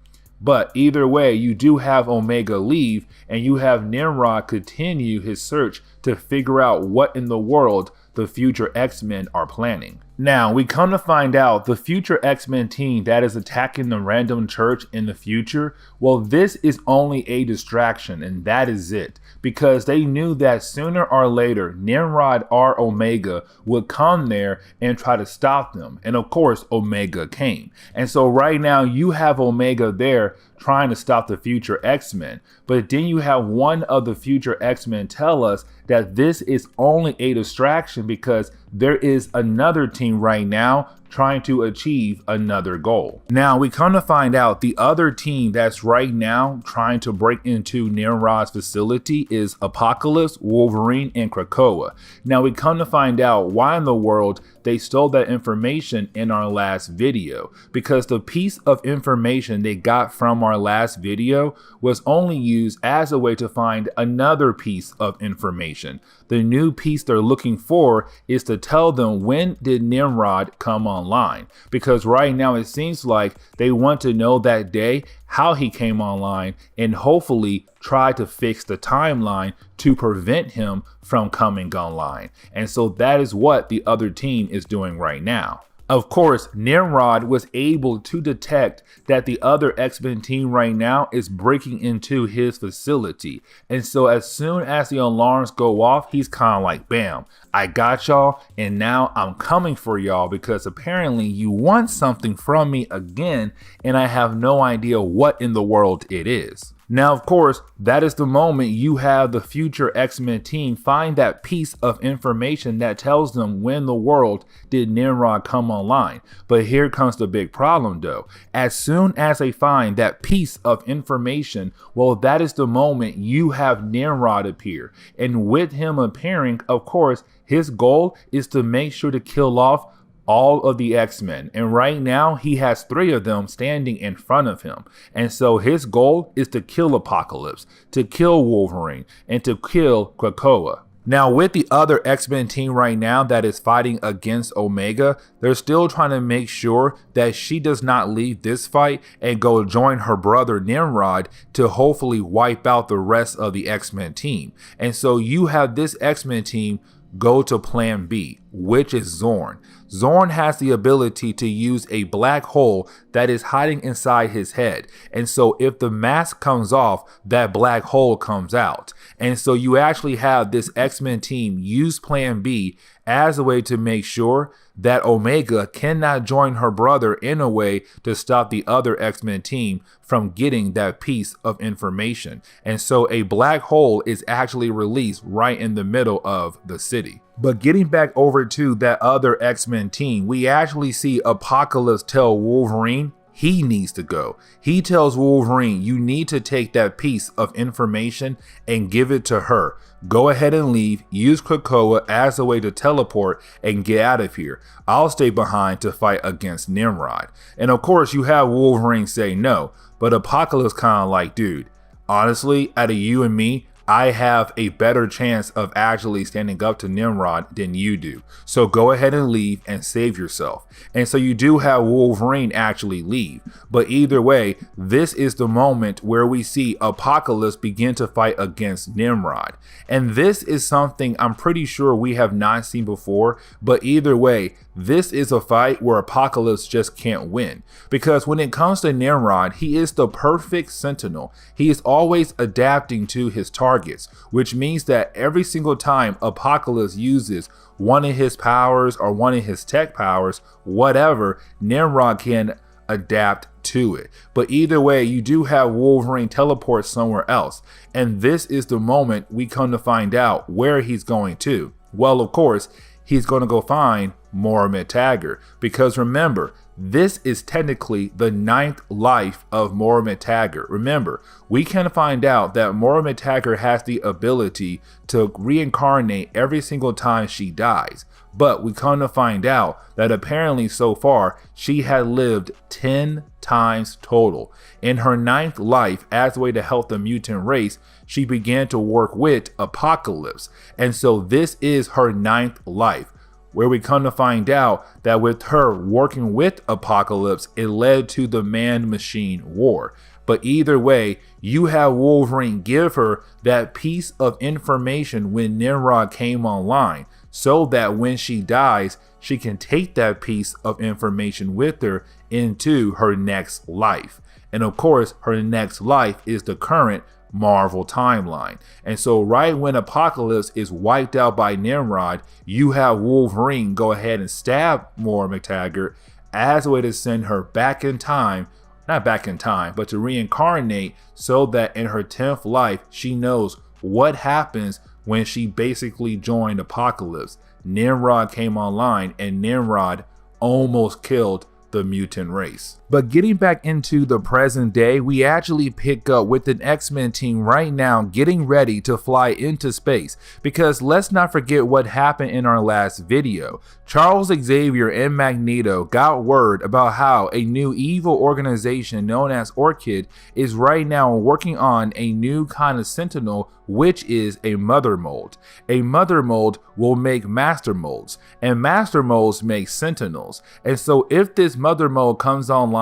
But either way, you do have Omega leave and you have Nimrod continue his search to figure out what in the world the future X-Men are planning. Now, we come to find out the future X-Men team that is attacking the random church in the future, well, this is only a distraction, and that is it. Because they knew that sooner or later, Nimrod or Omega would come there and try to stop them. And of course, Omega came. And so right now, you have Omega there trying to stop the future X-Men. But then you have one of the future X-Men tell us that this is only a distraction because there is another team right now trying to achieve another goal. Now, we come to find out the other team that's right now trying to break into Nimrod's facility is Apocalypse, Wolverine, and Krakoa. Now, we come to find out why in the world they stole that information in our last video, because the piece of information they got from our last video was only used as a way to find another piece of information. The new piece they're looking for is to tell them when did Nimrod come online, because right now it seems like they want to know that day how he came online and hopefully try to fix the timeline to prevent him from coming online. And so that is what the other team is doing right now. Of course, Nimrod was able to detect that the other X-Men team right now is breaking into his facility. And so as soon as the alarms go off, he's kind of like, bam, I got y'all, and now I'm coming for y'all because apparently you want something from me again, and I have no idea what in the world it is. Now, of course, that is the moment you have the future X-Men team find that piece of information that tells them when the world did Nimrod come online. But here comes the big problem though. As soon as they find that piece of information, well, that is the moment you have Nimrod appear. And with him appearing, of course, his goal is to make sure to kill off all of the X-Men, and right now he has 3 of them standing in front of him. And so his goal is to kill Apocalypse, to kill Wolverine, and to kill Krakoa. Now, with the other X-Men team right now that is fighting against Omega, they're still trying to make sure that she does not leave this fight and go join her brother Nimrod to hopefully wipe out the rest of the X-Men team. And so you have this X-Men team go to plan B, which is Zorn. Zorn has the ability to use a black hole that is hiding inside his head. And so if the mask comes off, that black hole comes out. And so you actually have this X-Men team use plan B as a way to make sure that Omega cannot join her brother in a way to stop the other X-Men team from getting that piece of information. And so a black hole is actually released right in the middle of the city. But getting back over to that other X-Men team, we actually see Apocalypse tell Wolverine he needs to go. He tells Wolverine, you need to take that piece of information and give it to her. Go ahead and leave, use Krakoa as a way to teleport and get out of here. I'll stay behind to fight against Nimrod. And of course you have Wolverine say no, but Apocalypse kind of like, dude, honestly, out of you and me, I have a better chance of actually standing up to Nimrod than you do. So go ahead and leave and save yourself. And so you do have Wolverine actually leave. But either way, this is the moment where we see Apocalypse begin to fight against Nimrod. And this is something I'm pretty sure we have not seen before. But either way, this is a fight where Apocalypse just can't win. Because when it comes to Nimrod, he is the perfect Sentinel. He is always adapting to his targets, which means that every single time Apocalypse uses one of his powers or one of his tech powers, whatever, Nimrod can adapt to it. But either way, you do have Wolverine teleport somewhere else. And this is the moment we come to find out where he's going to. Well, of course, he's going to go find Moira X, because remember, this is technically the 9th life of Moira X. Remember, we can find out that Moira X has the ability to reincarnate every single time she dies. But we come to find out that apparently so far she had lived 10 times total. In her 9th life, as a way to help the mutant race, she began to work with Apocalypse. And so this is her 9th life, where we come to find out that with her working with Apocalypse, it led to the man-machine war. But either way, you have Wolverine give her that piece of information when Nimrod came online. so that when she dies, she can take that piece of information with her into her next life. And of course, her next life is the current Marvel timeline. And so right when Apocalypse is wiped out by Nimrod, you have Wolverine go ahead and stab Moira McTaggart as a way to send her back in time, not back in time, but to reincarnate, so that in her 10th life, she knows what happens when she basically joined Apocalypse. Nimrod came online, and Nimrod almost killed the mutant race. But getting back into the present day, we actually pick up with an X-Men team right now getting ready to fly into space, because let's not forget what happened in our last video. Charles Xavier and Magneto got word about how a new evil organization known as Orchis is right now working on a new kind of Sentinel, which is a mother mold. A mother mold will make master molds, and master molds make Sentinels. And so if this mother mold comes online,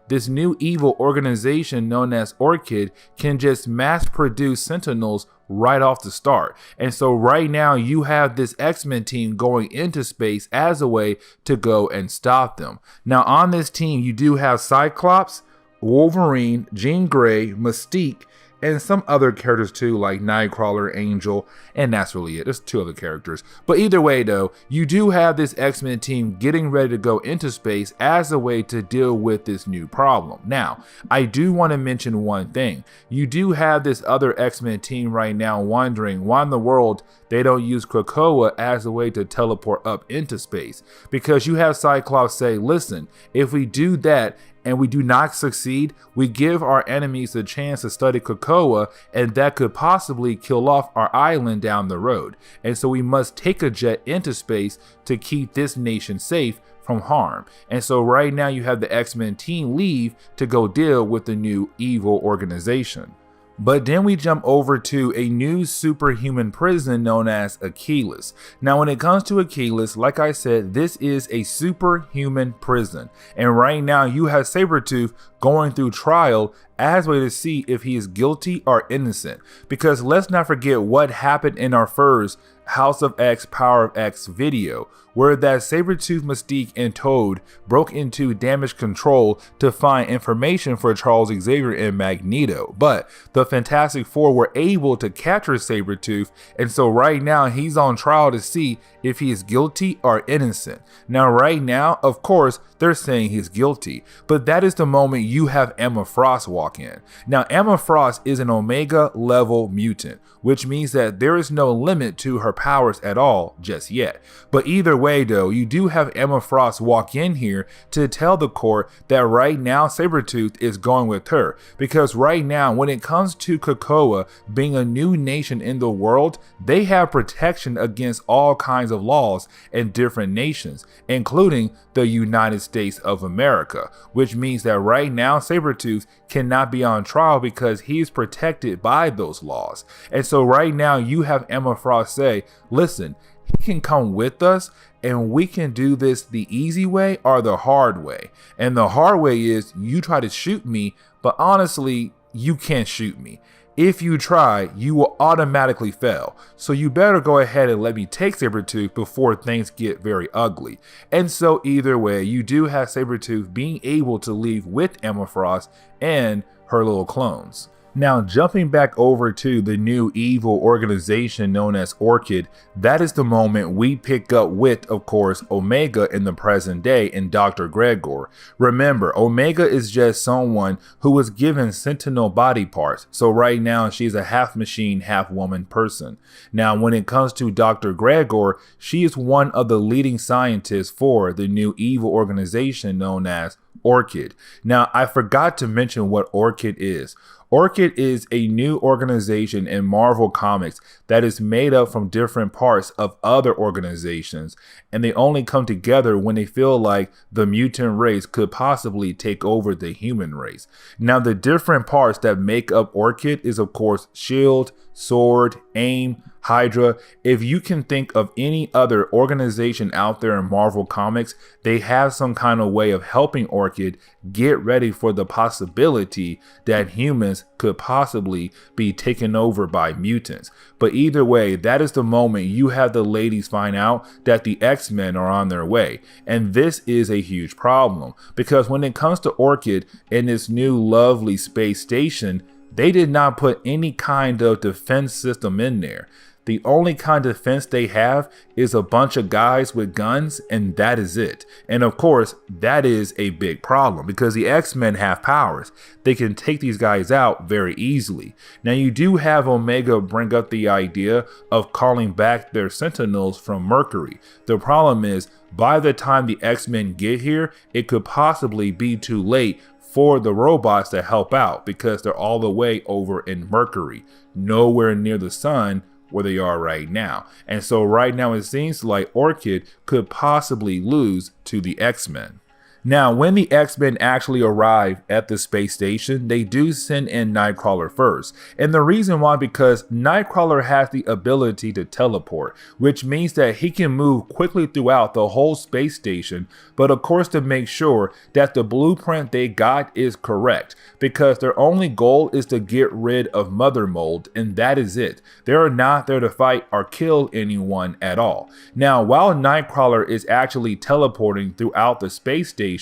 this new evil organization known as Orchis can just mass produce Sentinels right off the start. And so right now you have this X-Men team going into space as a way to go and stop them. Now on this team you do have Cyclops, Wolverine, Jean Grey, Mystique, and some other characters too, like Nightcrawler, Angel, and that's really it. There's 2 other characters. But either way though, you do have this X-Men team getting ready to go into space as a way to deal with this new problem. Now, I do want to mention one thing. You do have this other X-Men team right now wondering why in the world they don't use Krakoa as a way to teleport up into space. Because you have Cyclops say, listen, if we do that, and we do not succeed, we give our enemies a chance to study Krakoa, and that could possibly kill off our island down the road. And so we must take a jet into space to keep this nation safe from harm. And so right now you have the X-Men team leave to go deal with the new evil organization. But then we jump over to a new superhuman prison known as Achilles. Now when it comes to Achilles, like I said, this is a superhuman prison. And right now you have Sabertooth going through trial as a way to see if he is guilty or innocent. Because let's not forget what happened in our first House of X, Power of X video, where that Sabertooth, Mystique, and Toad broke into Damage Control to find information for Charles Xavier and Magneto. But the Fantastic Four were able to capture Sabertooth, and so right now he's on trial to see if he is guilty or innocent. Now right now, of course, they're saying he's guilty, but that is the moment you have Emma Frost walk in. Now Emma Frost is an Omega level mutant, which means that there is no limit to her powers at all just yet. But either way though, you do have Emma Frost walk in here to tell the court that right now Sabertooth is going with her, because right now when it comes to Krakoa being a new nation in the world, they have protection against all kinds of laws in different nations, including the United States of America, which means that right now Sabertooth cannot be on trial because he's protected by those laws. And so right now you have Emma Frost say, listen, he can come with us and we can do this the easy way or the hard way. And the hard way is you try to shoot me, but honestly, you can't shoot me. If you try, you will automatically fail. So you better go ahead and let me take Sabertooth before things get very ugly. And so either way, you do have Sabertooth being able to leave with Emma Frost and her little clones. Now jumping back over to the new evil organization known as Orchis, that is the moment we pick up with, of course, Omega in the present day and Dr. Gregor. Remember, Omega is just someone who was given Sentinel body parts, so right now she's a half machine, half woman person. Now when it comes to Dr. Gregor, she is one of the leading scientists for the new evil organization known as Orchis. Now I forgot to mention what Orchis is. Orchis is a new organization in Marvel Comics that is made up from different parts of other organizations, and they only come together when they feel like the mutant race could possibly take over the human race. Now the different parts that make up Orchis is of course Shield, Sword, AIM, Hydra. If you can think of any other organization out there in Marvel Comics, they have some kind of way of helping Orchid get ready for the possibility that humans could possibly be taken over by mutants. But either way, that is the moment you have the ladies find out that the X-Men are on their way. And this is a huge problem, because when it comes to Orchid and this new lovely space station, they did not put any kind of defense system in there. The only kind of defense they have is a bunch of guys with guns, and that is it. And of course, that is a big problem because the X-Men have powers. They can take these guys out very easily. Now, you do have Omega bring up the idea of calling back their Sentinels from Mercury. The problem is, by the time the X-Men get here, it could possibly be too late for the robots to help out because they're all the way over in Mercury, nowhere near the sun where they are right now. And so right now it seems like Orchid could possibly lose to the X-Men. Now, when the X-Men actually arrive at the space station, they do send in Nightcrawler first. And the reason why, because Nightcrawler has the ability to teleport, which means that he can move quickly throughout the whole space station, but of course to make sure that the blueprint they got is correct, because their only goal is to get rid of Mother Mold, and that is it. They are not there to fight or kill anyone at all. Now, while Nightcrawler is actually teleporting throughout the space station,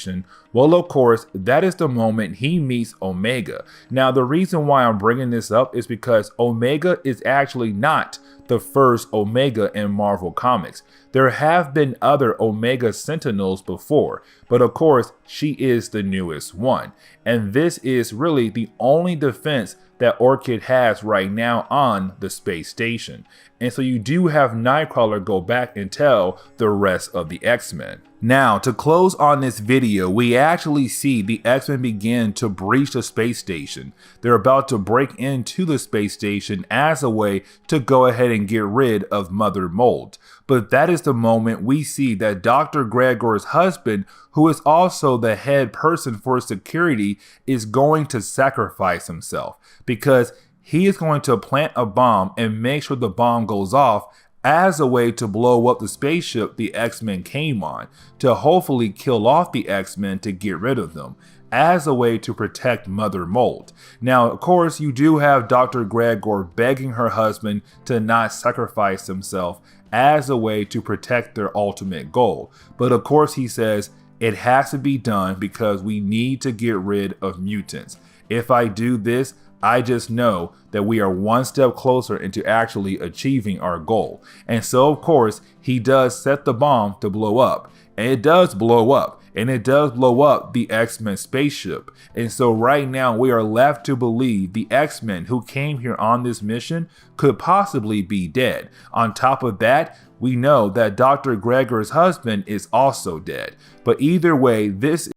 well, of course, that is the moment he meets Omega. Now, the reason why I'm bringing this up is because Omega is actually not the first Omega in Marvel Comics. There have been other Omega Sentinels before, but of course, she is the newest one. And this is really the only defense that Orchid has right now on the space station. And so you do have Nightcrawler go back and tell the rest of the X-Men. Now, to close on this video, we actually see the X-Men begin to breach the space station. They're about to break into the space station as a way to go ahead and get rid of Mother Mold. But that is the moment we see that Dr. Gregor's husband, who is also the head person for security, is going to sacrifice himself, because he is going to plant a bomb and make sure the bomb goes off as a way to blow up the spaceship the X-Men came on, to hopefully kill off the X-Men to get rid of them, as a way to protect Mother Mold. Now, of course, you do have Dr. Gregor begging her husband to not sacrifice himself as a way to protect their ultimate goal. But of course, he says it has to be done because we need to get rid of mutants. If I do this, I just know that we are one step closer into actually achieving our goal. And so, of course, he does set the bomb to blow up. And it does blow up. And it does blow up the X-Men spaceship. And so right now we are left to believe the X-Men who came here on this mission could possibly be dead. On top of that, we know that Dr. Gregor's husband is also dead. But either way, this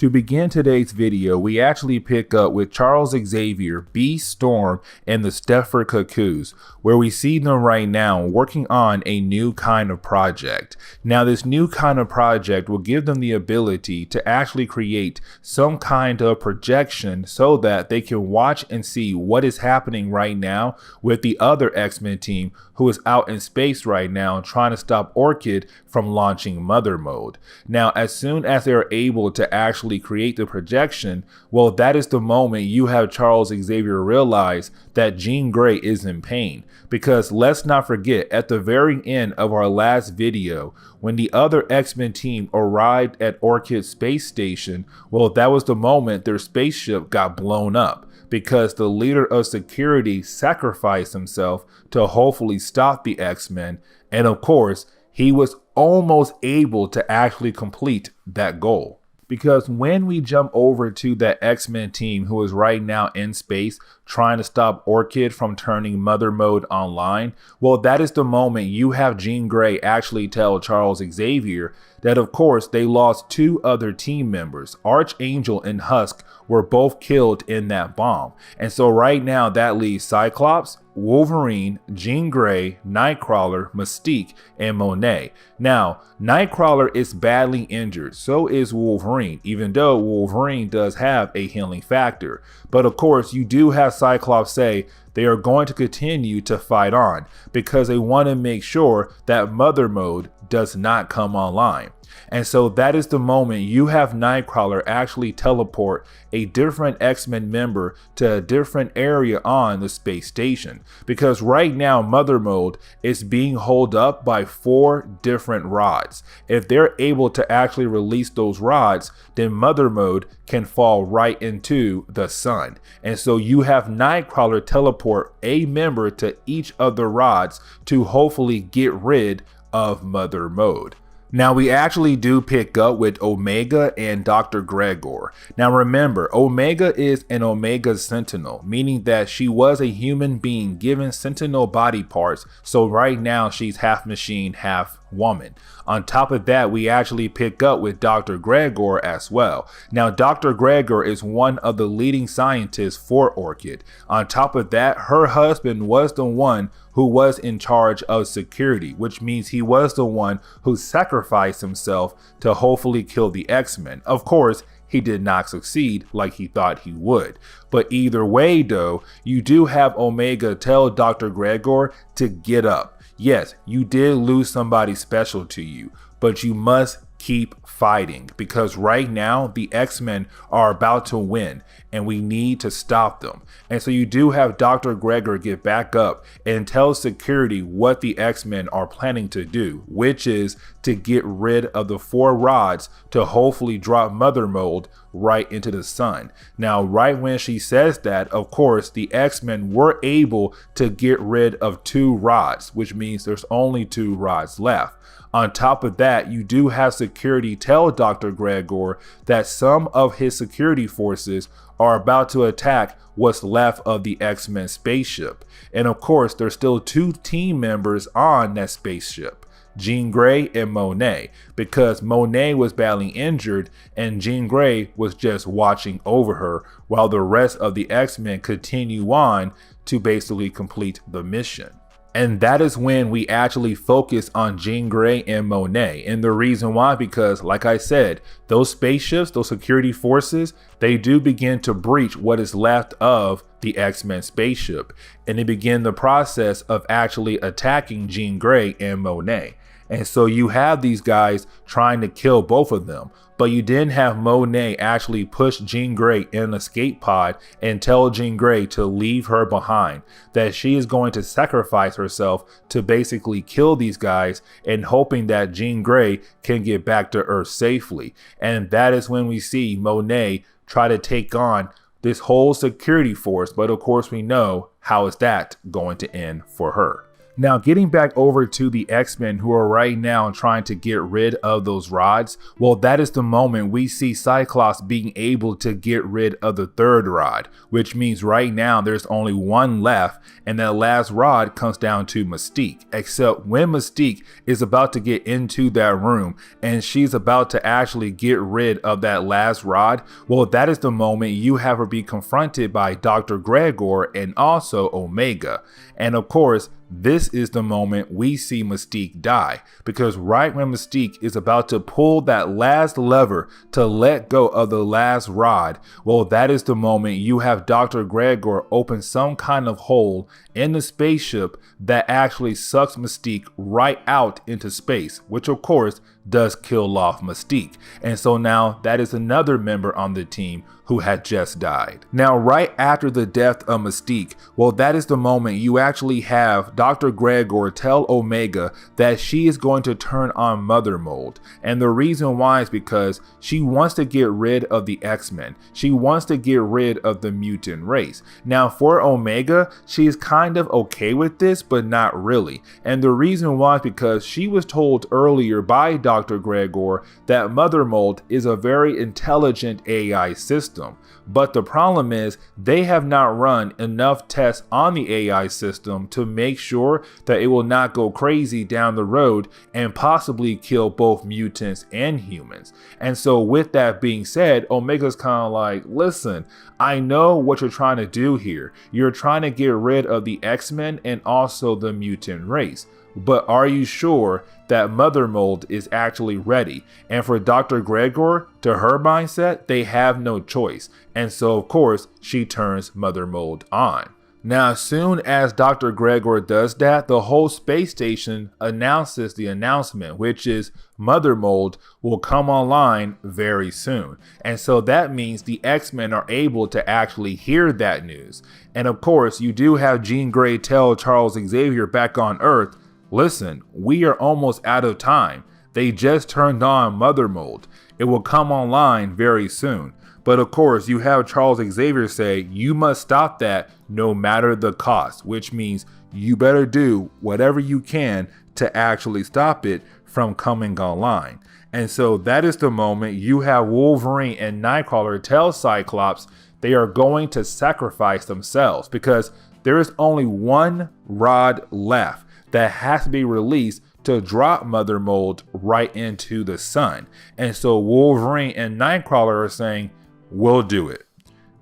To begin today's video, we actually pick up with Charles Xavier, Beast, Storm, and the Stepford Cuckoos, where we see them right now working on a new kind of project. Now, this new kind of project will give them the ability to actually create some kind of projection so that they can watch and see what is happening right now with the other X-Men team who is out in space right now trying to stop Orchid from launching Mother Mode. Now, as soon as they are able to actually create the projection, well, that is the moment you have Charles Xavier realize that Jean Grey is in pain. Because let's not forget, at the very end of our last video, when the other X-Men team arrived at Orchid's space station, well, that was the moment their spaceship got blown up, because the leader of security sacrificed himself to hopefully stop the X-Men. And of course, he was almost able to actually complete that goal. Because when we jump over to that X-Men team who is right now in space trying to stop Orchid from turning Mother Mode online, well, that is the moment you have Jean Grey actually tell Charles Xavier that of course they lost 2 other team members. Archangel and Husk were both killed in that bomb. And so right now that leaves Cyclops, Wolverine, Jean Grey, Nightcrawler, Mystique, and Monet. Now, Nightcrawler is badly injured, so is Wolverine, even though Wolverine does have a healing factor. But of course, you do have Cyclops say they are going to continue to fight on because they want to make sure that Mother Mode does not come online. And so that is the moment you have Nightcrawler actually teleport a different X-Men member to a different area on the space station. Because right now Mother Mode is being held up by 4 different rods. If they're able to actually release those rods, then Mother Mode can fall right into the sun. And so you have Nightcrawler teleport a member to each of the rods to hopefully get rid of Mother Mode. Now we actually do pick up with Omega and Dr. Gregor. Now remember, Omega is an Omega Sentinel, meaning that she was a human being given Sentinel body parts, so right now she's half machine, half woman. On top of that, we actually pick up with Dr. Gregor as well. Now Dr. Gregor is one of the leading scientists for Orchid. On top of that, her husband was the one who was in charge of security, which means he was the one who sacrificed himself to hopefully kill the X-Men. Of course, he did not succeed like he thought he would. But either way though, you do have Omega tell Dr. Gregor to get up. Yes, you did lose somebody special to you, but you must keep fighting because right now the X-Men are about to win and we need to stop them. And so you do have Dr. Gregor get back up and tell security what the X-Men are planning to do, which is to get rid of the 4 rods to hopefully drop Mother Mode right into the sun. Now, right when she says that, of course, the X-Men were able to get rid of 2 rods, which means there's only 2 rods left. On top of that, you do have security tell Dr. Gregor that some of his security forces are about to attack what's left of the X-Men spaceship. And of course, there's still 2 team members on that spaceship, Jean Grey and Monet, because Monet was badly injured and Jean Grey was just watching over her while the rest of the X-Men continue on to basically complete the mission. And that is when we actually focus on Jean Grey and Monet. And the reason why, because like I said, those spaceships, those security forces, they do begin to breach what is left of the X-Men spaceship. And they begin the process of actually attacking Jean Grey and Monet. And so you have these guys trying to kill both of them. But you didn't have Monet actually push Jean Grey in an escape pod and tell Jean Grey to leave her behind, that she is going to sacrifice herself to basically kill these guys and hoping that Jean Grey can get back to Earth safely. And that is when we see Monet try to take on this whole security force. But of course we know how is that going to end for her. Now, getting back over to the X-Men who are right now trying to get rid of those rods, well, that is the moment we see Cyclops being able to get rid of the 3rd rod, which means right now there's only 1 left, and that last rod comes down to Mystique. Except when Mystique is about to get into that room and she's about to actually get rid of that last rod, well, that is the moment you have her be confronted by Dr. Gregor and also Omega. And of course, this is the moment we see Mystique die, because right when Mystique is about to pull that last lever to let go of the last rod, well, that is the moment you have Dr. Gregor open some kind of hole in the spaceship that actually sucks Mystique right out into space, which of course does kill off Mystique. And so now that is another member on the team who had just died. Now, right after the death of Mystique, well, that is the moment you actually have Dr. Gregor tell Omega that she is going to turn on Mother Mold. And the reason why is because she wants to get rid of the X-Men. She wants to get rid of the mutant race. Now, for Omega, she is kind of okay with this, but not really. And the reason why is because she was told earlier by Dr. Gregor that Mother Mold is a very intelligent AI system. But the problem is they have not run enough tests on the AI system to make sure that it will not go crazy down the road and possibly kill both mutants and humans. And so with that being said, Omega's kind of like, listen, I know what you're trying to do here. You're trying to get rid of the X-Men and also the mutant race. But are you sure that Mother Mold is actually ready? And for Dr. Gregor, to her mindset, they have no choice. And so, of course, she turns Mother Mold on. Now, as soon as Dr. Gregor does that, the whole space station announces the announcement, which is Mother Mold will come online very soon. And so that means the X-Men are able to actually hear that news. And of course, you do have Jean Grey tell Charles Xavier back on Earth, listen, we are almost out of time. They just turned on Mother Mold. It will come online very soon. But of course, you have Charles Xavier say, you must stop that no matter the cost, which means you better do whatever you can to actually stop it from coming online. And so that is the moment you have Wolverine and Nightcrawler tell Cyclops they are going to sacrifice themselves because there is only one rod left that has to be released to drop Mother Mold right into the sun. And so Wolverine and Nightcrawler are saying, we'll do it.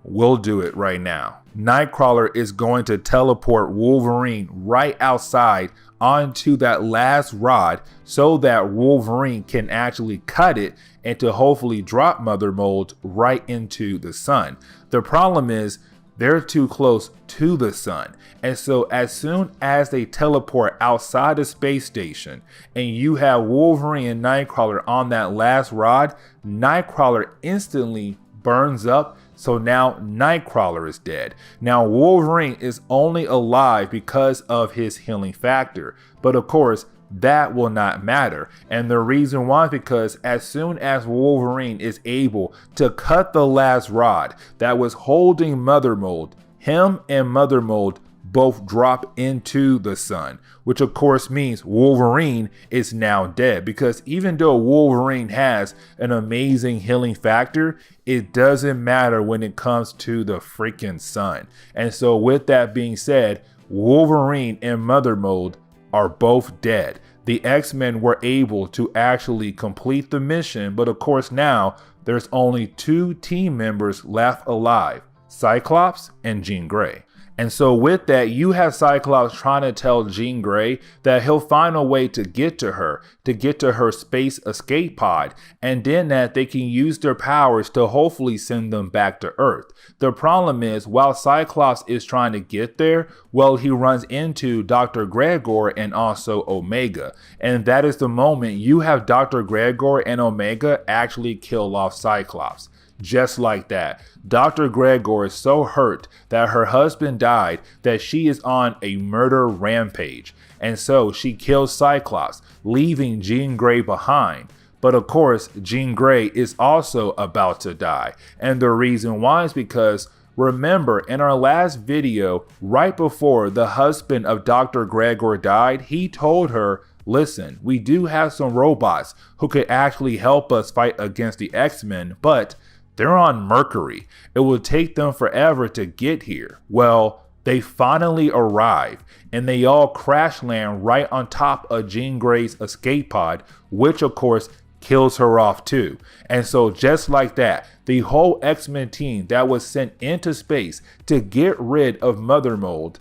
We'll do it right now. Nightcrawler is going to teleport Wolverine right outside onto that last rod so that Wolverine can actually cut it and to hopefully drop Mother Mold right into the sun. The problem is they're too close to the sun. And so as soon as they teleport outside the space station and you have Wolverine and Nightcrawler on that last rod, Nightcrawler instantly burns up. So now Nightcrawler is dead. Now Wolverine is only alive because of his healing factor. But of course, that will not matter. And the reason why is because as soon as Wolverine is able to cut the last rod that was holding Mother Mold, him and Mother Mold both drop into the sun, which of course means Wolverine is now dead, because even though Wolverine has an amazing healing factor, it doesn't matter when it comes to the freaking sun. And so with that being said, Wolverine and Mother Mold are both dead. The X-Men were able to actually complete the mission, but of course now there's only two team members left alive, Cyclops and Jean Grey. And so with that, you have Cyclops trying to tell Jean Grey that he'll find a way to get to her space escape pod, and then that they can use their powers to hopefully send them back to Earth. The problem is, while Cyclops is trying to get there, well, he runs into Dr. Gregor and also Omega. And that is the moment you have Dr. Gregor and Omega actually kill off Cyclops. Just like that, Dr. Gregor is so hurt that her husband died that she is on a murder rampage. And so she kills Cyclops, leaving Jean Grey behind. But of course, Jean Grey is also about to die. And the reason why is because, remember, in our last video, right before the husband of Dr. Gregor died, he told her, listen, we do have some robots who could actually help us fight against the X-Men, but they're on Mercury. It will take them forever to get here. Well, they finally arrive and they all crash land right on top of Jean Grey's escape pod, which of course kills her off too. And so just like that, the whole X-Men team that was sent into space to get rid of Mother Mold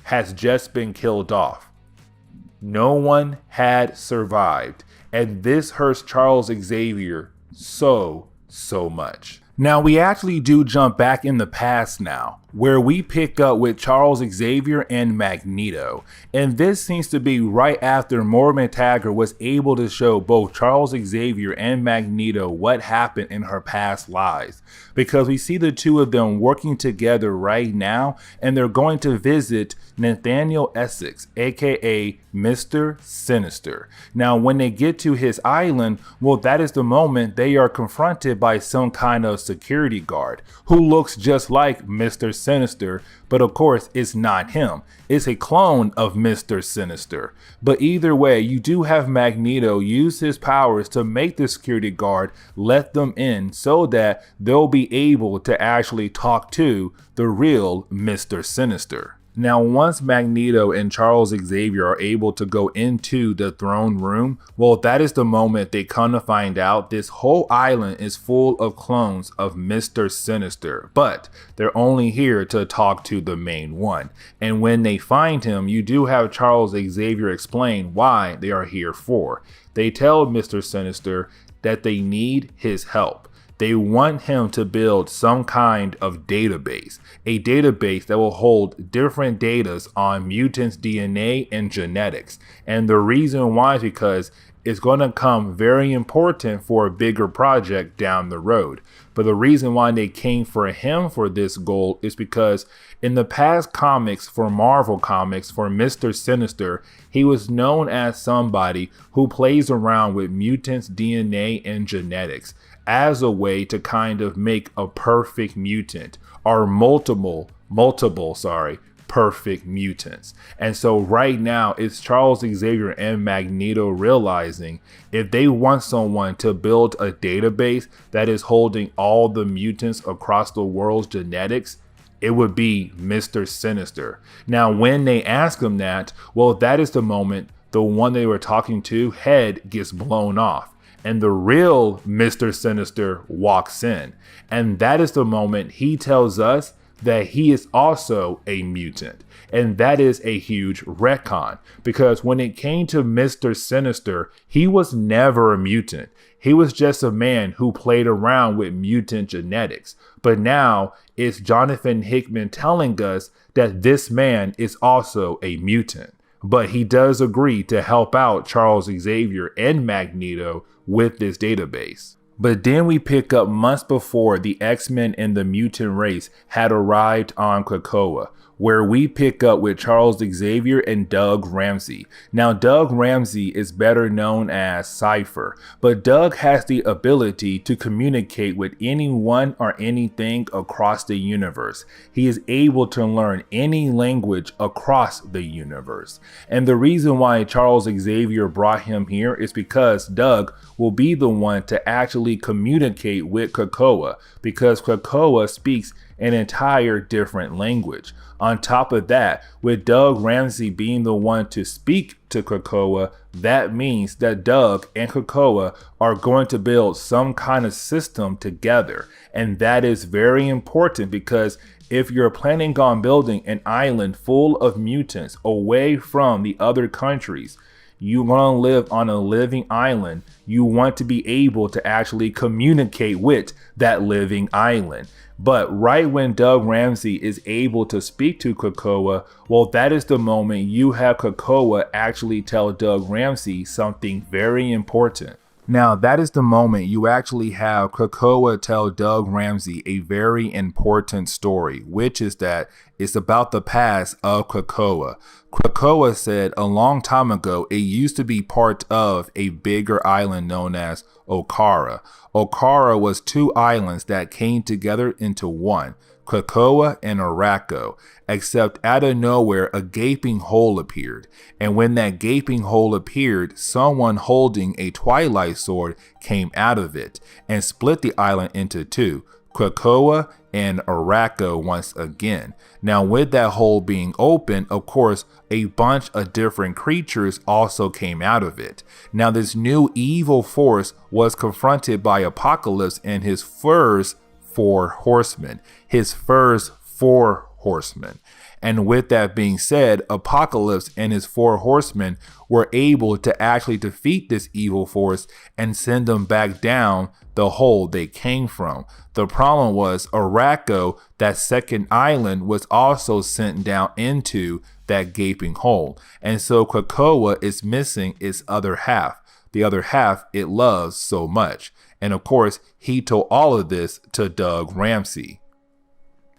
has just been killed off. No one had survived. And this hurts Charles Xavier so much. Now we actually do jump back in the past now. where we pick up with Charles Xavier and Magneto. And this seems to be right after Moira X was able to show both Charles Xavier and Magneto what happened in her past lives. Because we see the two of them working together right now, and they're going to visit Nathaniel Essex, aka Mr. Sinister. Now, when they get to his island, well, that is the moment they are confronted by some kind of security guard who looks just like Mr. Sinister, but of course it's not him. It's a clone of Mr. Sinister. But either way, you do have Magneto use his powers to make the security guard let them in so that they'll be able to actually talk to the real Mr. Sinister. Now, once Magneto and Charles Xavier are able to go into the throne room, well, that is the moment they come to find out this whole island is full of clones of Mr. Sinister, but they're only here to talk to the main one. And when they find him, you do have Charles Xavier explain why they are here for. They tell Mr. Sinister that they need his help. They want him to build some kind of database, a database that will hold different data on mutants' DNA and genetics. And the reason why is because it's going to come very important for a bigger project down the road. But the reason why they came for him for this goal is because in the past comics for Marvel Comics for Mr. Sinister, he was known as somebody who plays around with mutants' DNA and genetics as a way to kind of make a perfect mutant or multiple perfect mutants. And so right now it's Charles Xavier and Magneto realizing if they want someone to build a database that is holding all the mutants across the world's genetics, it would be Mr. Sinister. Now, when they ask him that, well, that is the moment the one they were talking to head gets blown off. And the real Mr. Sinister walks in. And that is the moment he tells us that he is also a mutant. And that is a huge retcon. Because when it came to Mr. Sinister, he was never a mutant. He was just a man who played around with mutant genetics. But now it's Jonathan Hickman telling us that this man is also a mutant. But he does agree to help out Charles Xavier and Magneto with this database. But then we pick up months before the X-Men and the mutant race had arrived on Krakoa, where we pick up with Charles Xavier and Doug Ramsey. Now, Doug Ramsey is better known as Cypher, but Doug has the ability to communicate with anyone or anything across the universe. He is able to learn any language across the universe. And the reason why Charles Xavier brought him here is because Doug will be the one to actually communicate with Krakoa, because Krakoa speaks an entire different language. On top of that, with Doug Ramsey being the one to speak to Krakoa, that means that Doug and Krakoa are going to build some kind of system together. And that is very important because if you're planning on building an island full of mutants away from the other countries, you want to live on a living island. You want to be able to actually communicate with that living island. But right when Doug Ramsey is able to speak to Krakoa, well, that is the moment you have Krakoa actually tell Doug Ramsey something very important. Now, that is the moment you actually have Krakoa tell Doug Ramsey a very important story, which is that it's about the past of Krakoa. Krakoa said a long time ago it used to be part of a bigger island known as Okara. Okara was two islands that came together into one, Krakoa and Arako, except out of nowhere a gaping hole appeared, and when that gaping hole appeared, someone holding a twilight sword came out of it and split the island into two, Krakoa and Arako once again. Now, with that hole being open, of course, a bunch of different creatures also came out of it. Now, this new evil force was confronted by Apocalypse and his first four horsemen. And with that being said, Apocalypse and his 4 horsemen were able to actually defeat this evil force and send them back down the hole they came from. The problem was Araco, that second island, was also sent down into that gaping hole. And so Krakoa is missing its other half, the other half it loves so much. And of course, he told all of this to Doug Ramsey.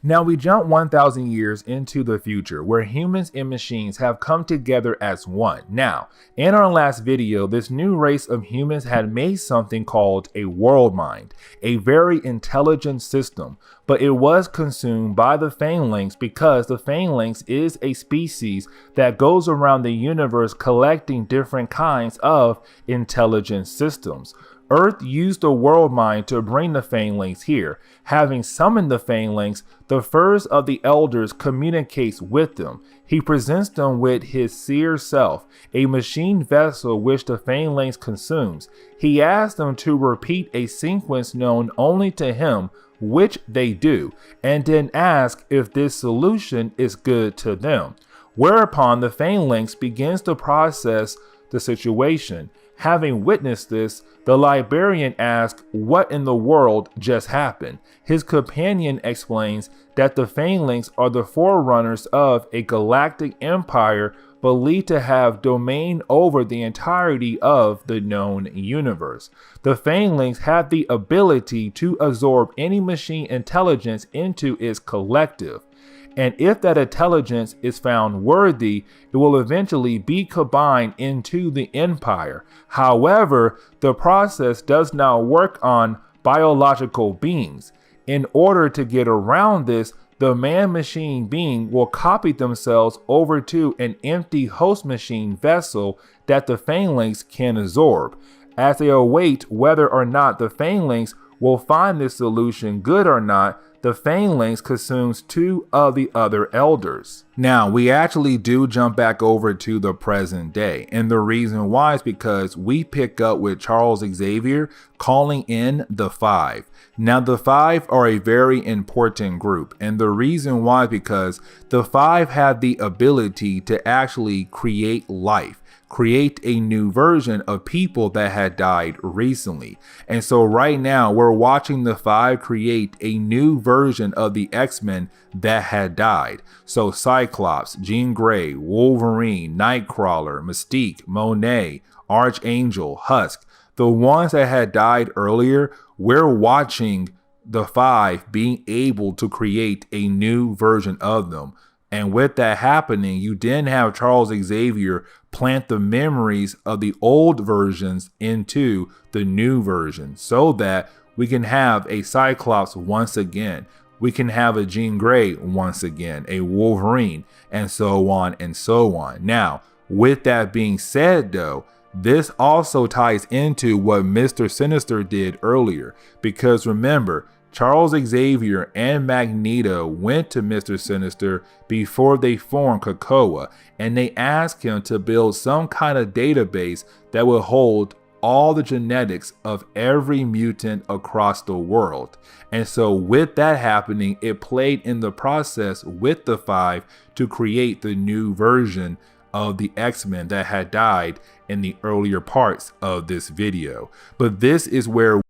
Now we jump 1,000 years into the future, where humans and machines have come together as one. Now, in our last video, this new race of humans had made something called a world mind, a very intelligent system, but it was consumed by the Phalanx because the Phalanx is a species that goes around the universe collecting different kinds of intelligent systems. Earth used the world mind to bring the Phalanx here. Having summoned the Phalanx, the first of the elders communicates with them. He presents them with his seer self, a machine vessel which the Phalanx consumes. He asks them to repeat a sequence known only to him, which they do, and then ask if this solution is good to them. Whereupon the Phalanx begins to process the situation. Having witnessed this, the librarian asks what in the world just happened. His companion explains that the Phalanx are the forerunners of a galactic empire believed to have domain over the entirety of the known universe. The Phalanx have the ability to absorb any machine intelligence into its collective. And if that intelligence is found worthy, it will eventually be combined into the empire. However, the process does not work on biological beings. In order to get around this, the man-machine being will copy themselves over to an empty host machine vessel that the Phalanx can absorb. As they await whether or not the Phalanx will find this solution good or not, the Phalanx consumes 2 of the other elders. Now, we actually do jump back over to the present day, and the reason why is because we pick up with Charles Xavier calling in the 5. Now, the 5 are a very important group, and the reason why is because the 5 have the ability to actually create life, create a new version of people that had died recently. And so right now we're watching the 5 create a new version of the X-Men that had died. So Cyclops, Jean Grey, Wolverine, Nightcrawler, Mystique, Monet, Archangel, Husk, the ones that had died earlier, we're watching the 5 being able to create a new version of them. And with that happening, you then have Charles Xavier plant the memories of the old versions into the new version so that we can have a Cyclops once again. We can have a Jean Grey once again, a Wolverine, and so on and so on. Now, with that being said though, this also ties into what Mr. Sinister did earlier, because remember, Charles Xavier and Magneto went to Mr. Sinister before they formed Krakoa, and they asked him to build some kind of database that would hold all the genetics of every mutant across the world. And so with that happening, it played in the process with the 5 to create the new version of the X-Men that had died in the earlier parts of this video. But this is where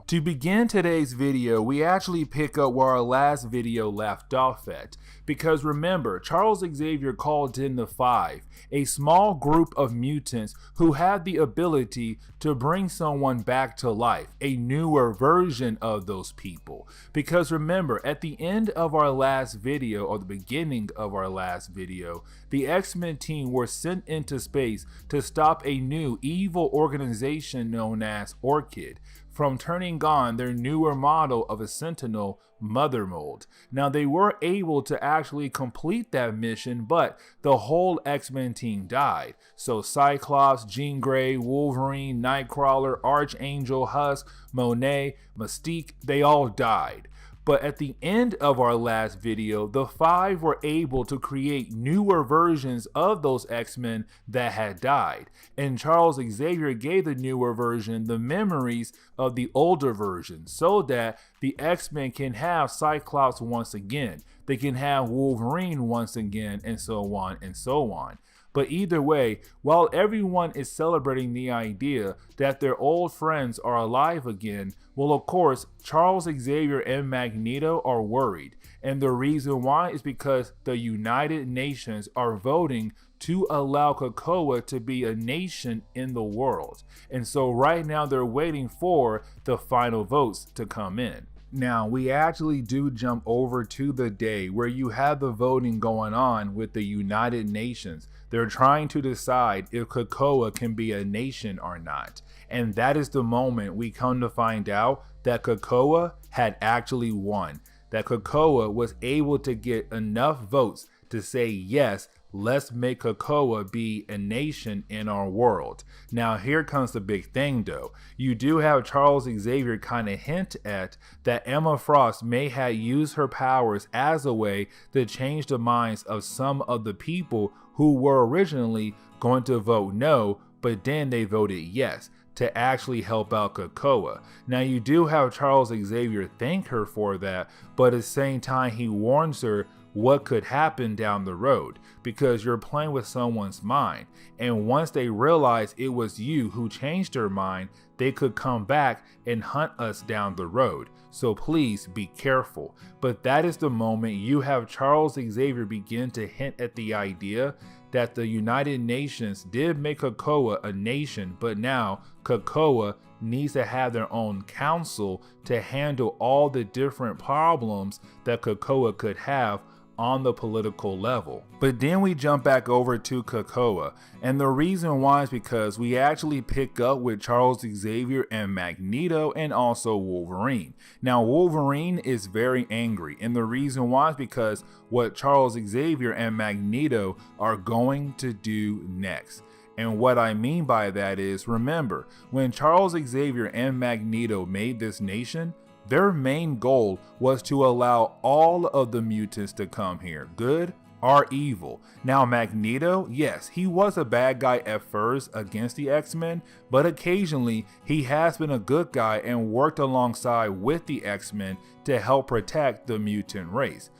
to begin today's video, we actually pick up where our last video left off at. Because remember, Charles Xavier called in the 5, a small group of mutants who had the ability to bring someone back to life, a newer version of those people. Because remember, at the end of our last video, or the beginning of our last video, the X-Men team were sent into space to stop a new evil organization known as Orchis. from turning on their newer model of a Sentinel mother mold. Now they were able to actually complete that mission, but the whole X-Men team died. So Cyclops, Jean Grey, Wolverine, Nightcrawler, Archangel, Husk, Monet, Mystique, they all died. But at the end of our last video, the 5 were able to create newer versions of those X-Men that had died. And Charles Xavier gave the newer version the memories of the older version so that the X-Men can have Cyclops once again. They can have Wolverine once again, and so on and so on. But either way, while everyone is celebrating the idea that their old friends are alive again, well, of course, Charles Xavier and Magneto are worried. And the reason why is because the United Nations are voting to allow Krakoa to be a nation in the world. And so right now they're waiting for the final votes to come in. Now, we actually do jump over to the day where you have the voting going on with the United Nations. They're trying to decide if Krakoa can be a nation or not. And that is the moment we come to find out that Krakoa had actually won. That Krakoa was able to get enough votes to say, yes, let's make Krakoa be a nation in our world. Now here comes the big thing though. You do have Charles Xavier kind of hint at that Emma Frost may have used her powers as a way to change the minds of some of the people who were originally going to vote no, but then they voted yes to actually help out Krakoa. Now you do have Charles Xavier thank her for that, but at the same time he warns her what could happen down the road, because you're playing with someone's mind, and once they realize it was you who changed their mind, they could come back and hunt us down the road. So please be careful. But that is the moment you have Charles Xavier begin to hint at the idea that the United Nations did make Krakoa a nation, but now Krakoa needs to have their own council to handle all the different problems that Krakoa could have on the political level. But then we jump back over to Krakoa, and the reason why is because we actually pick up with Charles Xavier and Magneto and also Wolverine. Now Wolverine is very angry, and the reason why is because what Charles Xavier and Magneto are going to do next. And what I mean by that is, remember, when Charles Xavier and Magneto made this nation, their main goal was to allow all of the mutants to come here, good or evil. Now Magneto, yes, he was a bad guy at first against the X-Men, but occasionally he has been a good guy and worked alongside with the X-Men to help protect the mutant race.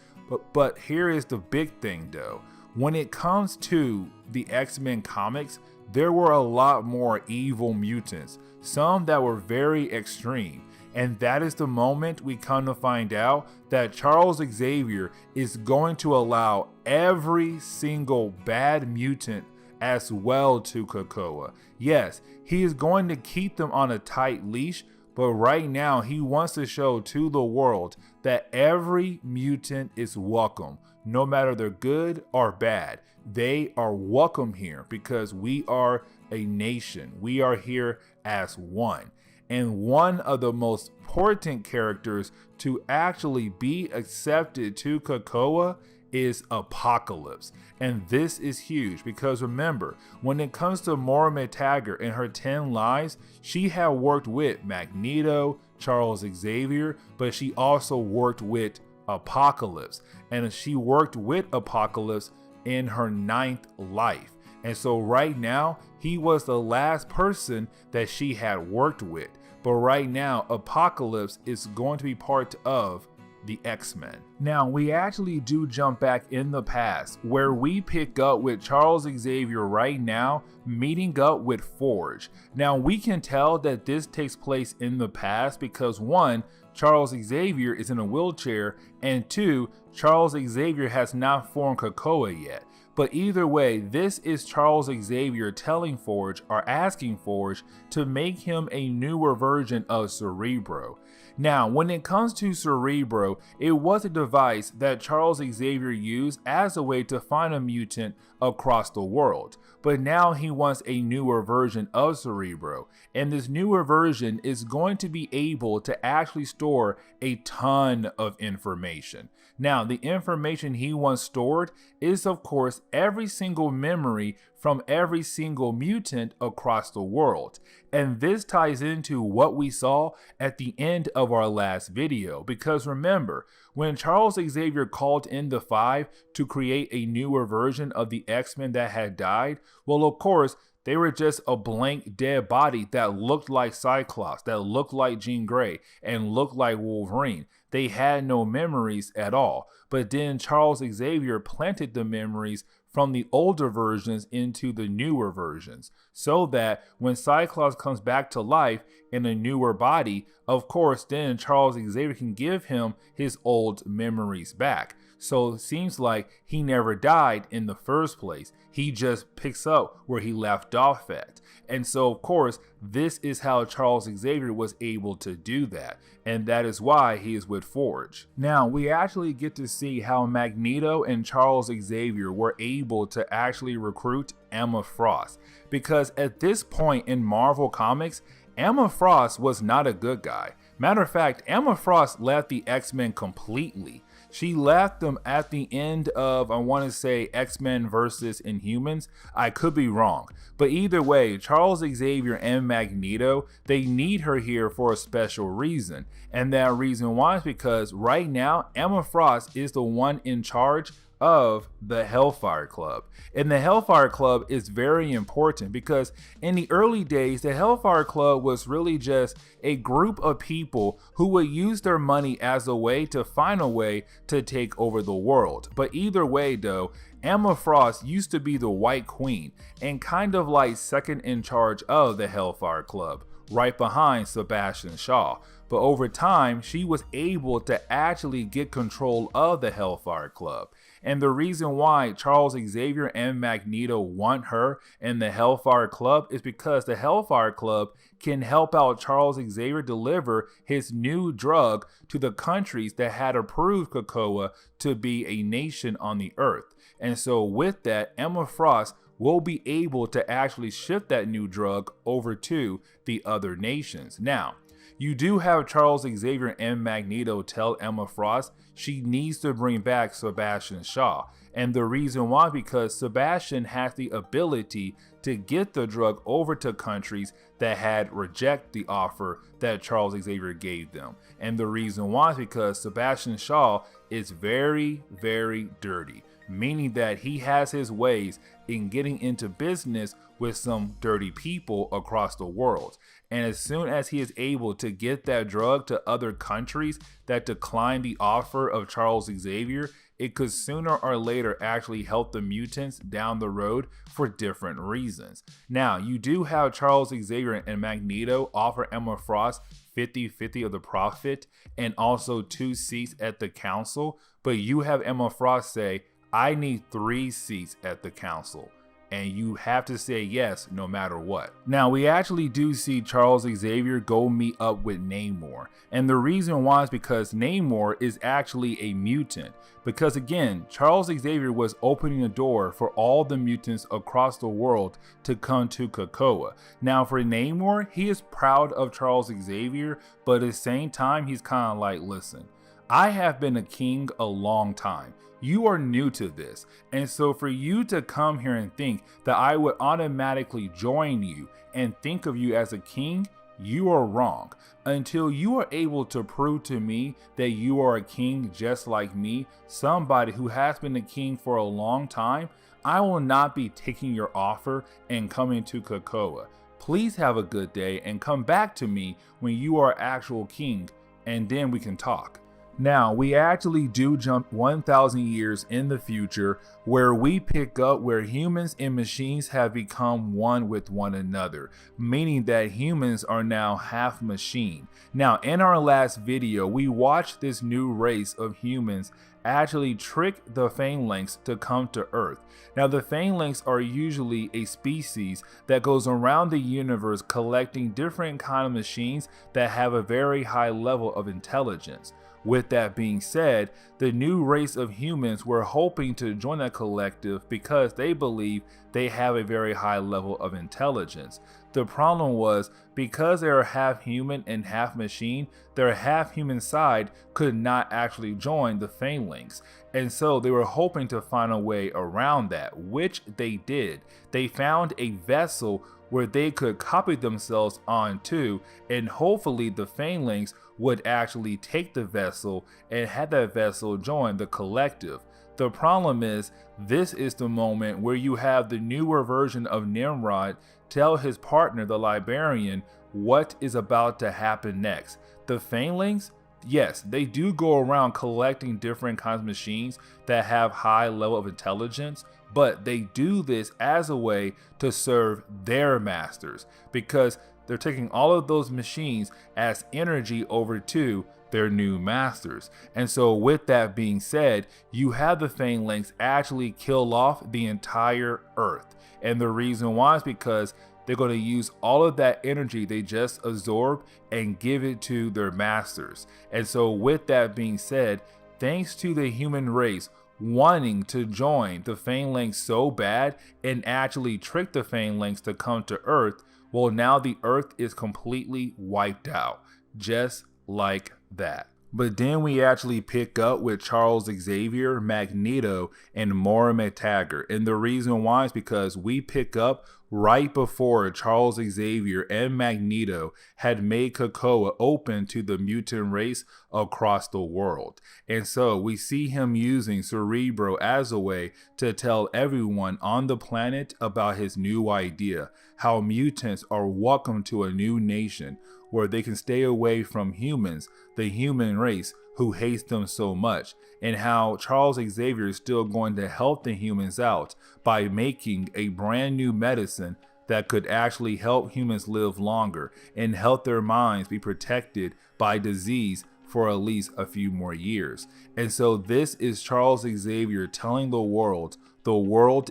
But here is the big thing though. When it comes to the X-Men comics, there were a lot more evil mutants, some that were very extreme. And that is the moment we come to find out that Charles Xavier is going to allow every single bad mutant as well to Krakoa. Yes, he is going to keep them on a tight leash, but right now he wants to show to the world that every mutant is welcome, no matter they're good or bad. They are welcome here because we are a nation. We are here as one. And one of the most important characters to actually be accepted to Krakoa is Apocalypse. And this is huge because remember, when it comes to Moira X and her 10 lives, she had worked with Magneto, Charles Xavier, but she also worked with Apocalypse. And she worked with Apocalypse in her 9th life. And so right now, he was the last person that she had worked with. But right now, Apocalypse is going to be part of the X-Men. Now, we actually do jump back in the past where we pick up with Charles Xavier right now meeting up with Forge. Now, we can tell that this takes place in the past because 1, Charles Xavier is in a wheelchair, and 2, Charles Xavier has not formed Krakoa yet. But either way, this is Charles Xavier telling Forge or asking Forge to make him a newer version of Cerebro. Now, when it comes to Cerebro, it was a device that Charles Xavier used as a way to find a mutant across the world. But now he wants a newer version of Cerebro, and this newer version is going to be able to actually store a ton of information. Now, the information he wants stored is, of course, every single memory from every single mutant across the world. And this ties into what we saw at the end of our last video, because remember, when Charles Xavier called in the Five to create a newer version of the X-Men that had died, well, of course, they were just a blank dead body that looked like Cyclops, that looked like Jean Grey, and looked like Wolverine. They had no memories at all. But then Charles Xavier planted the memories from the older versions into the newer versions, so that when Cyclops comes back to life in a newer body, of course, then Charles Xavier can give him his old memories back. So it seems like he never died in the first place. He just picks up where he left off at. And so, of course, this is how Charles Xavier was able to do that. And that is why he is with Forge. Now, we actually get to see how Magneto and Charles Xavier were able to actually recruit Emma Frost. Because at this point in Marvel Comics, Emma Frost was not a good guy. Matter of fact, Emma Frost left the X-Men completely. She left them at the end of, I want to say, X-Men versus Inhumans. I could be wrong. But either way, Charles Xavier and Magneto, they need her here for a special reason. And that reason why is because right now, Emma Frost is the one in charge of the Hellfire Club. And the Hellfire Club is very important because in the early days, the Hellfire Club was really just a group of people who would use their money as a way to find a way to take over the world. But either way though, Emma Frost used to be the White Queen and kind of like second in charge of the Hellfire Club, right behind Sebastian Shaw. But over time, she was able to actually get control of the Hellfire Club. And the reason why Charles Xavier and Magneto want her in the Hellfire Club is because the Hellfire Club can help out Charles Xavier deliver his new drug to the countries that had approved Krakoa to be a nation on the earth. And so with that, Emma Frost will be able to actually ship that new drug over to the other nations. Now, you do have Charles Xavier and Magneto tell Emma Frost she needs to bring back Sebastian Shaw. And the reason why, because Sebastian has the ability to get the drug over to countries that had rejected the offer that Charles Xavier gave them. And the reason why is because Sebastian Shaw is very, very dirty, meaning that he has his ways in getting into business with some dirty people across the world. And as soon as he is able to get that drug to other countries that decline the offer of Charles Xavier, it could sooner or later actually help the mutants down the road for different reasons. Now, you do have Charles Xavier and Magneto offer Emma Frost 50-50 of the profit and also 2 seats at the council, but you have Emma Frost say, I need 3 seats at the council. And you have to say yes no matter what. Now, we actually do see Charles Xavier go meet up with Namor. And the reason why is because Namor is actually a mutant. Because again, Charles Xavier was opening the door for all the mutants across the world to come to Krakoa. Now, for Namor, he is proud of Charles Xavier, but at the same time, he's kind of like, listen, I have been a king a long time. You are new to this. And so for you to come here and think that I would automatically join you and think of you as a king, you are wrong. Until you are able to prove to me that you are a king just like me, somebody who has been a king for a long time, I will not be taking your offer and coming to Krakoa. Please have a good day and come back to me when you are actual king, and then we can talk. Now, we actually do jump 1,000 years in the future, where we pick up where humans and machines have become one with one another, meaning that humans are now half machine. Now, in our last video, we watched this new race of humans actually trick the Phalanx to come to Earth. Now, the Phalanx are usually a species that goes around the universe collecting different kind of machines that have a very high level of intelligence. With that being said, the new race of humans were hoping to join that collective because they believe they have a very high level of intelligence. The problem was, because they are half human and half machine, their half human side could not actually join the Phalanx. And so they were hoping to find a way around that, which they did. They found a vessel where they could copy themselves onto, and hopefully the Phalanx would actually take the vessel and have that vessel join the collective. The problem is, this is the moment where you have the newer version of Nimrod tell his partner, the Librarian, what is about to happen next. The Phalanx, yes, they do go around collecting different kinds of machines that have high level of intelligence, but they do this as a way to serve their masters, because they're taking all of those machines as energy over to their new masters. And so with that being said, you have the Phalanx actually kill off the entire Earth. And the reason why is because they're going to use all of that energy they just absorbed and give it to their masters. And so with that being said, thanks to the human race wanting to join the Phalanx so bad and actually trick the Phalanx to come to Earth, well, now the Earth is completely wiped out, just like that. But then we actually pick up with Charles Xavier, Magneto, and Moira X. And the reason why is because we pick up right before Charles Xavier and Magneto had made Krakoa open to the mutant race across the world. And so we see him using Cerebro as a way to tell everyone on the planet about his new idea, how mutants are welcome to a new nation where they can stay away from humans, the human race who hates them so much, and how Charles Xavier is still going to help the humans out by making a brand new medicine that could actually help humans live longer and help their minds be protected by disease for at least a few more years. And so this is Charles Xavier telling the world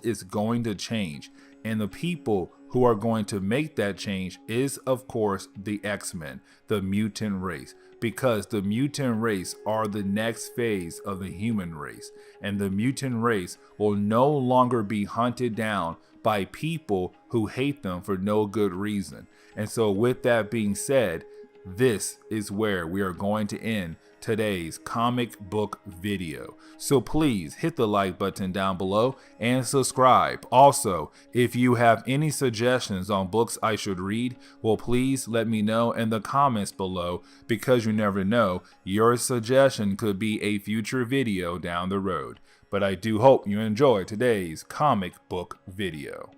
is going to change, and the people who are going to make that change is, of course, the X-Men, the mutant race, because the mutant race are the next phase of the human race, and the mutant race will no longer be hunted down by people who hate them for no good reason. And so with that being said, this is where we are going to end today's comic book video. So please hit the like button down below and subscribe. Also, if you have any suggestions on books I should read, well, please let me know in the comments below, because you never know, your suggestion could be a future video down the road. But I do hope you enjoyed today's comic book video.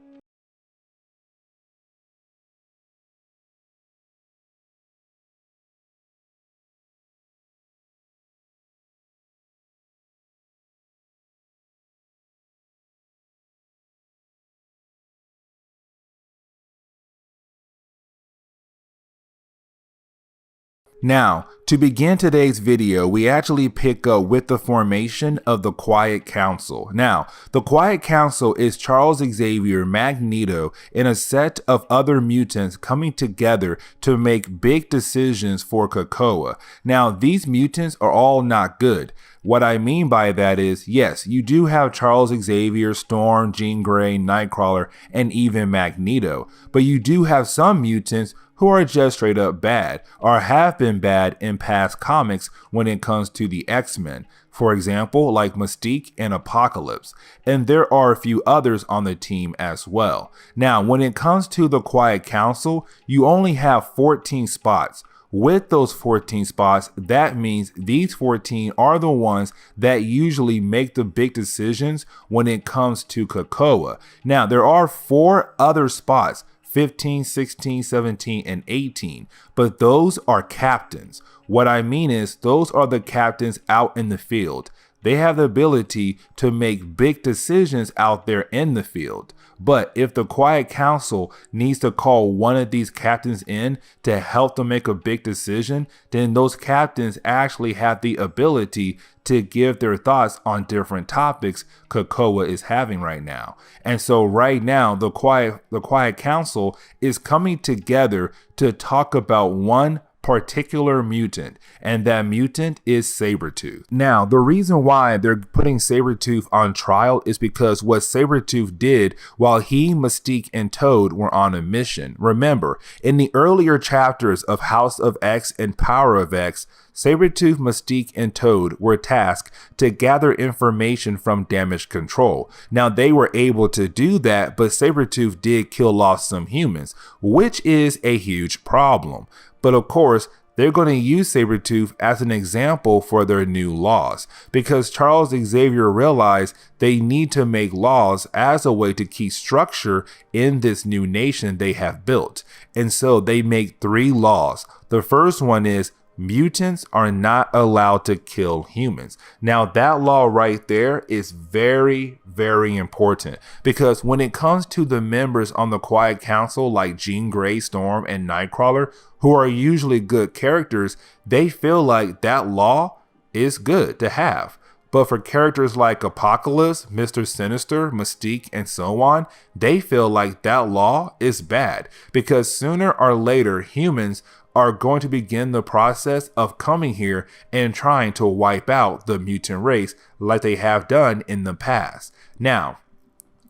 Now, to begin today's video, we actually pick up with the formation of the Quiet Council. Now, the Quiet Council is Charles Xavier, Magneto, and a set of other mutants coming together to make big decisions for Krakoa. Now, these mutants are all not good. What I mean by that is, yes, you do have Charles Xavier, Storm, Jean Grey, Nightcrawler, and even Magneto, but you do have some mutants who are just straight up bad, or have been bad in past comics when it comes to the X-Men. For example, like Mystique and Apocalypse. And there are a few others on the team as well. Now, when it comes to the Quiet Council, you only have 14 spots. With those 14 spots, that means these 14 are the ones that usually make the big decisions when it comes to Krakoa. Now, there are 4 other spots 15, 16, 17, and 18. But those are captains. What I mean is those are the captains out in the field. They have the ability to make big decisions out there in the field. But if the Quiet Council needs to call one of these captains in to help them make a big decision, then those captains actually have the ability to give their thoughts on different topics Krakoa is having right now. And so right now, the Quiet Council is coming together to talk about one particular mutant, and that mutant is Sabertooth. Now, the reason why they're putting Sabertooth on trial is because what Sabertooth did while he, Mystique, and Toad were on a mission. Remember, in the earlier chapters of House of X and Power of X, Sabertooth, Mystique, and Toad were tasked to gather information from Damage Control. Now, they were able to do that, but Sabertooth did kill off some humans, which is a huge problem. But of course, they're going to use Sabertooth as an example for their new laws, because Charles Xavier realized they need to make laws as a way to keep structure in this new nation they have built. And so they make 3 laws. The first one is mutants are not allowed to kill humans. Now, that law right there is very, very important, because when it comes to the members on the Quiet Council like Jean Grey, Storm, and Nightcrawler, who are usually good characters, they feel like that law is good to have. But for characters like Apocalypse, Mr. Sinister, Mystique, and so on, they feel like that law is bad, because sooner or later humans are going to begin the process of coming here and trying to wipe out the mutant race like they have done in the past. Now,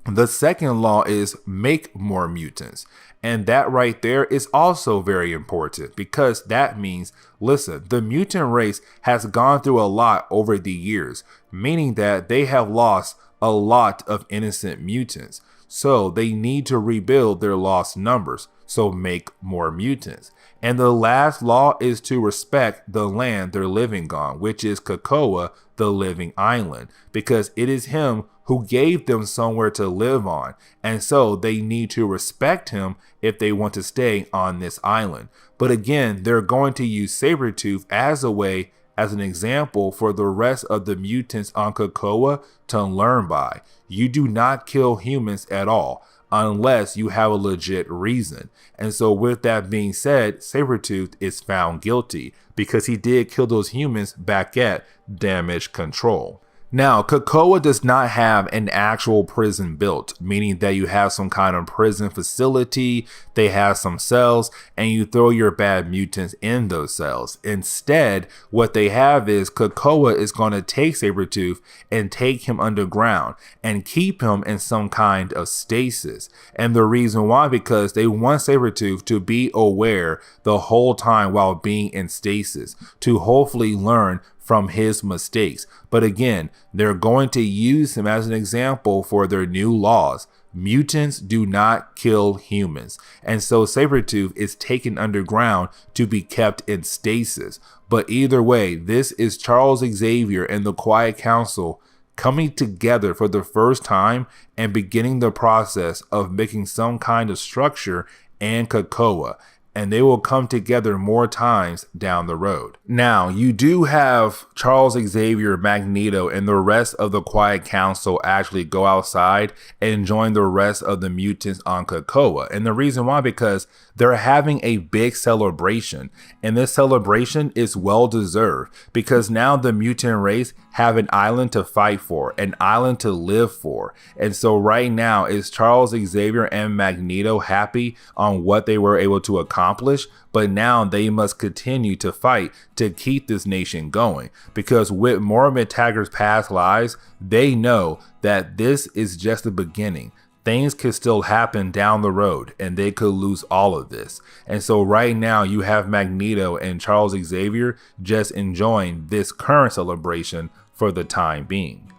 the second law is make more mutants. And that right there is also very important, because that means, listen, the mutant race has gone through a lot over the years, meaning that they have lost a lot of innocent mutants. So they need to rebuild their lost numbers. So make more mutants. And the last law is to respect the land they're living on, which is Krakoa, the living island, because it is him who gave them somewhere to live on. And so they need to respect him if they want to stay on this island. But again, they're going to use Sabertooth as an example for the rest of the mutants on Krakoa to learn by. You do not kill humans at all, unless you have a legit reason. And so with that being said, Sabertooth is found guilty because he did kill those humans back at Damage Control. Now, Krakoa does not have an actual prison built, meaning that you have some kind of prison facility, they have some cells, and you throw your bad mutants in those cells. Instead, what they have is Krakoa is going to take Sabertooth and take him underground and keep him in some kind of stasis. And the reason why, because they want Sabertooth to be aware the whole time while being in stasis, to hopefully learn from his mistakes. But again, they're going to use him as an example for their new laws. Mutants do not kill humans. And so Sabertooth is taken underground to be kept in stasis. But either way, this is Charles Xavier and the Quiet Council coming together for the first time and beginning the process of making some kind of structure in Krakoa. And they will come together more times down the road. Now, you do have Charles Xavier, Magneto, and the rest of the Quiet Council actually go outside and join the rest of the mutants on Krakoa. And the reason why, because they're having a big celebration. And this celebration is well deserved, because now the mutant race have an island to fight for, an island to live for. And so right now, is Charles Xavier and Magneto happy on what they were able to accomplish? But now they must continue to fight to keep this nation going, because with Moira X past lives, they know that this is just the beginning. Things could still happen down the road and they could lose all of this. And so right now you have Magneto and Charles Xavier just enjoying this current celebration for the time being.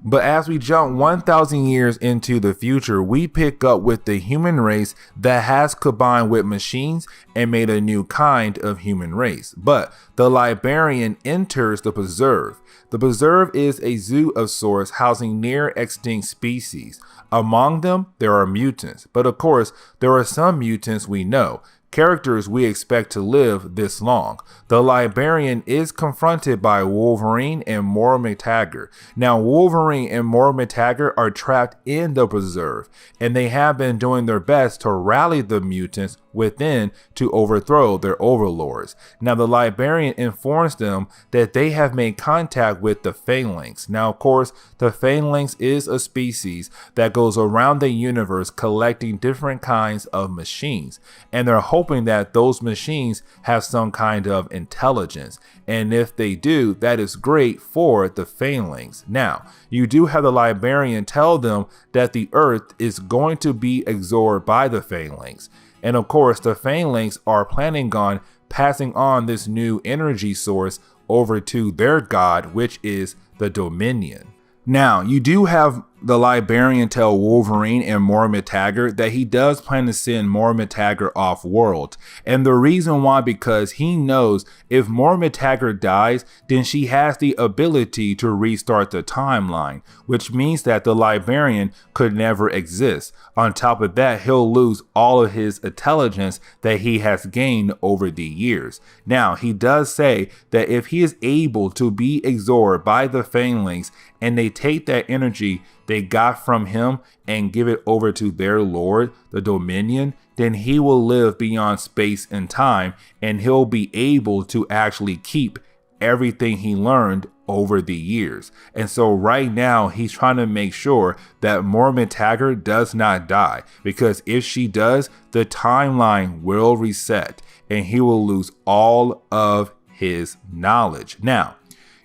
But as we jump 1,000 years into the future, we pick up with the human race that has combined with machines and made a new kind of human race. But the Librarian enters the Preserve. The Preserve is a zoo of sorts housing near extinct species. Among them, there are mutants. But of course, there are some mutants we know, characters we expect to live this long. The Librarian is confronted by Wolverine and Moira X. Now, Wolverine and Moira X are trapped in the Preserve, and they have been doing their best to rally the mutants within to overthrow their overlords. Now, the Librarian informs them that they have made contact with the Phalanx. Now, of course, the Phalanx is a species that goes around the universe collecting different kinds of machines, and they're hoping that those machines have some kind of intelligence. And if they do, that is great for the Phalanx. Now, you do have the Librarian tell them that the Earth is going to be absorbed by the Phalanx. And of course, the Phalanx are planning on passing on this new energy source over to their god, which is the Dominion. Now, you do have the Librarian tell Wolverine and Moira X that he does plan to send Moira X off world. And the reason why, because he knows if Moira X dies, then she has the ability to restart the timeline, which means that the Librarian could never exist. On top of that, he'll lose all of his intelligence that he has gained over the years. Now, he does say that if he is able to be absorbed by the Phalanx and they take that energy they got from him and give it over to their lord, the Dominion, then he will live beyond space and time, and he'll be able to actually keep everything he learned over the years. And so right now he's trying to make sure that Moira X does not die, because if she does, the timeline will reset and he will lose all of his knowledge. Now,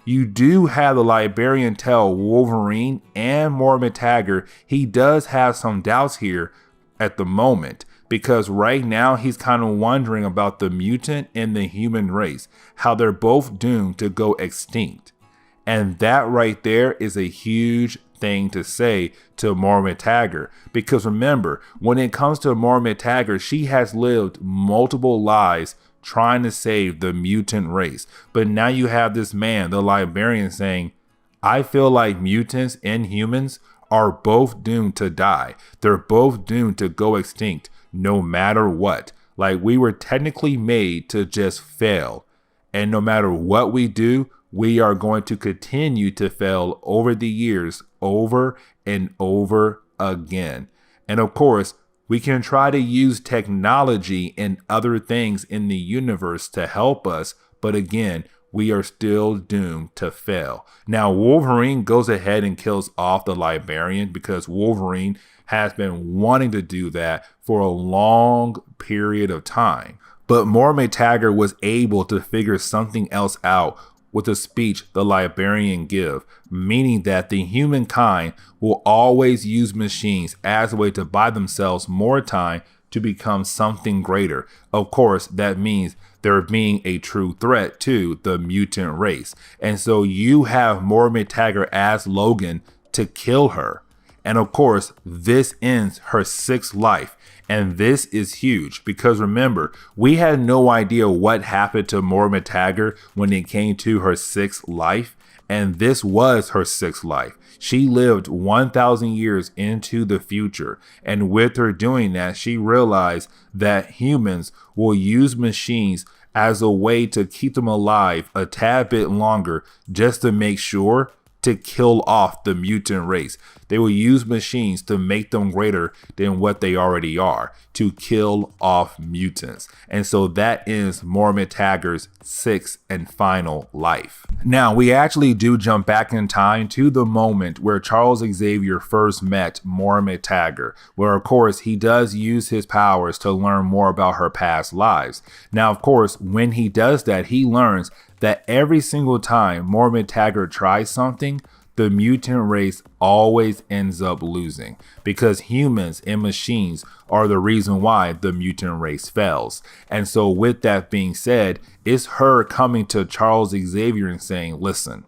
you do have the Librarian tell Wolverine and Moira X he does have some doubts here at the moment, because right now he's kind of wondering about the mutant and the human race, how they're both doomed to go extinct. And that right there is a huge thing to say to Moira X, because remember, when it comes to Moira X, she has lived multiple lives trying to save the mutant race. But now you have this man, the Librarian, saying, I feel like mutants and humans are both doomed to die. They're both doomed to go extinct no matter what. Like, we were technically made to just fail. And no matter what we do, we are going to continue to fail over the years, over and over again. And of course, we can try to use technology and other things in the universe to help us, but again, we are still doomed to fail. Now, Wolverine goes ahead and kills off the Librarian because Wolverine has been wanting to do that for a long period of time. But Moira X was able to figure something else out with the speech the Librarian give, meaning that the humankind will always use machines as a way to buy themselves more time to become something greater. Of course, that means there being a true threat to the mutant race. And so you have Moira X as Logan to kill her. And of course, this ends her 6th life. And this is huge because remember, we had no idea what happened to Moira X when it came to her 6th life. And this was her 6th life. She lived 1,000 years into the future. And with her doing that, she realized that humans will use machines as a way to keep them alive a tad bit longer, just to make sure to kill off the mutant race. They will use machines to make them greater than what they already are, to kill off mutants. And so that ends Moira X's 6th and final life. Now, we actually do jump back in time to the moment where Charles Xavier first met Moira X, where of course he does use his powers to learn more about her past lives. Now, of course, when he does that, he learns that every single time Moira X tries something, the mutant race always ends up losing, because humans and machines are the reason why the mutant race fails. And so with that being said, it's her coming to Charles Xavier and saying, listen,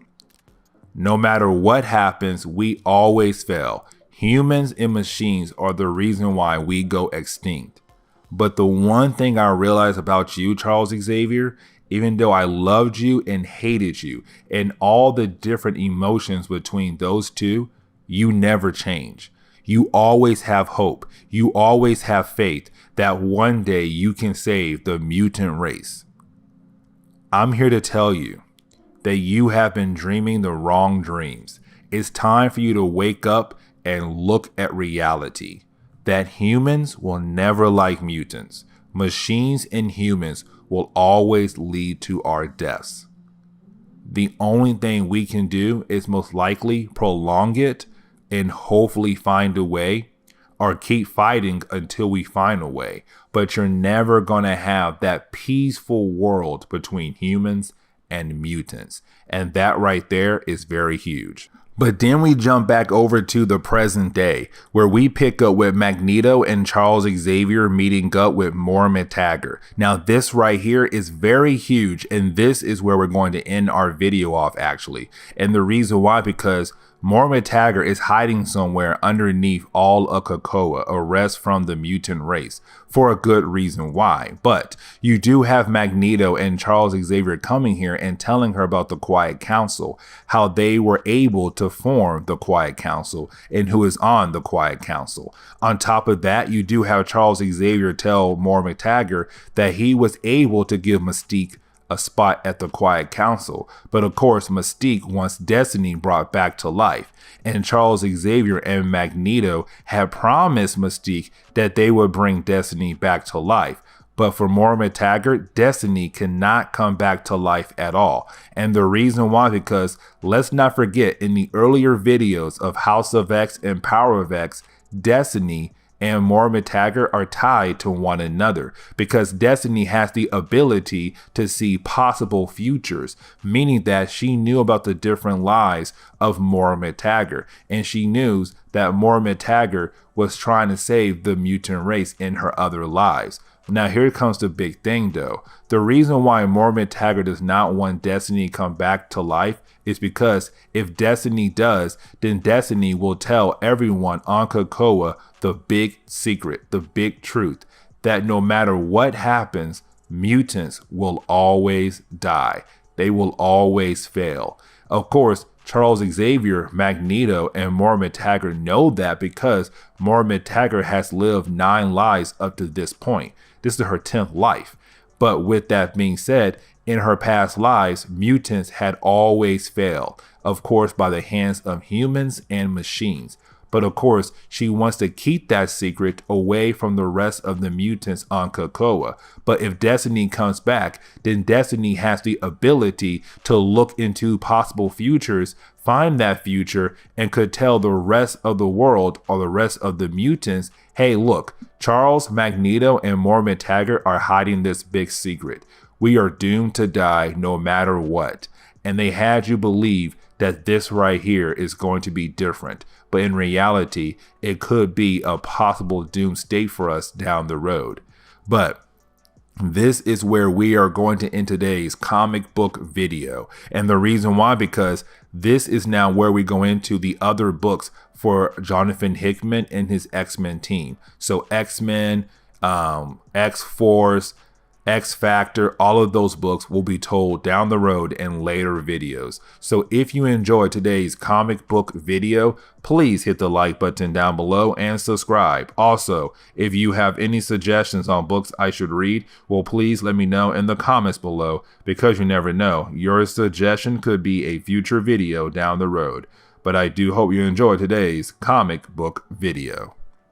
No matter what happens, we always fail. Humans and machines are the reason why we go extinct. But the one thing I realized about you, Charles Xavier, even though I loved you and hated you and all the different emotions between those two, you never change. You always have hope. You always have faith that one day you can save the mutant race. I'm here to tell you that you have been dreaming the wrong dreams. It's time for you to wake up and look at reality. That humans will never like mutants. Machines and humans will always lead to our deaths. The only thing we can do is most likely prolong it and hopefully find a way, or keep fighting until we find a way. But you're never going to have that peaceful world between humans and mutants. And that right there is very huge. But then we jump back over to the present day, where we pick up with Magneto and Charles Xavier meeting up with Moira X. Now this right here is very huge, and this is where we're going to end our video off actually. And the reason why, because Moira X is hiding somewhere underneath all of Krakoa, a rest from the mutant race, for a good reason why. But you do have Magneto and Charles Xavier coming here and telling her about the Quiet Council, how they were able to form the Quiet Council and who is on the Quiet Council. On top of that, you do have Charles Xavier tell Moira X that he was able to give Mystique a spot at the Quiet Council. But of course, Mystique wants Destiny brought back to life. And Charles Xavier and Magneto had promised Mystique that they would bring Destiny back to life. But for Moira X, Destiny cannot come back to life at all. And the reason why, because let's not forget, in the earlier videos of House of X and Power of X, Destiny and Moira X are tied to one another, because Destiny has the ability to see possible futures, meaning that she knew about the different lives of Moira X, and she knew that Moira X was trying to save the mutant race in her other lives. Now here comes the big thing though. The reason why Moira X does not want Destiny to come back to life is because if Destiny does, then Destiny will tell everyone on Krakoa the big secret, the big truth, that no matter what happens, mutants will always die. They will always fail. Of course, Charles Xavier, Magneto, and Moira X know that because Moira X has lived 9 lives up to this point. This is her 10th life. But with that being said, in her past lives, mutants had always failed, of course, by the hands of humans and machines. But of course, she wants to keep that secret away from the rest of the mutants on Krakoa. But if Destiny comes back, then Destiny has the ability to look into possible futures, find that future, and could tell the rest of the world or the rest of the mutants, hey, look, Charles, Magneto, and Moira X are hiding this big secret. We are doomed to die no matter what. And they had you believe that this right here is going to be different. But in reality, it could be a possible doom state for us down the road. But this is where we are going to end today's comic book video. And the reason why, because this is now where we go into the other books for Jonathan Hickman and his X-Men team. So X-Men, X-Force, X-Factor, all of those books will be told down the road in later videos. So if you enjoyed today's comic book video, please hit the like button down below and subscribe. Also, if you have any suggestions on books I should read, well, please let me know in the comments below, because you never know, your suggestion could be a future video down the road. But I do hope you enjoyed today's comic book video.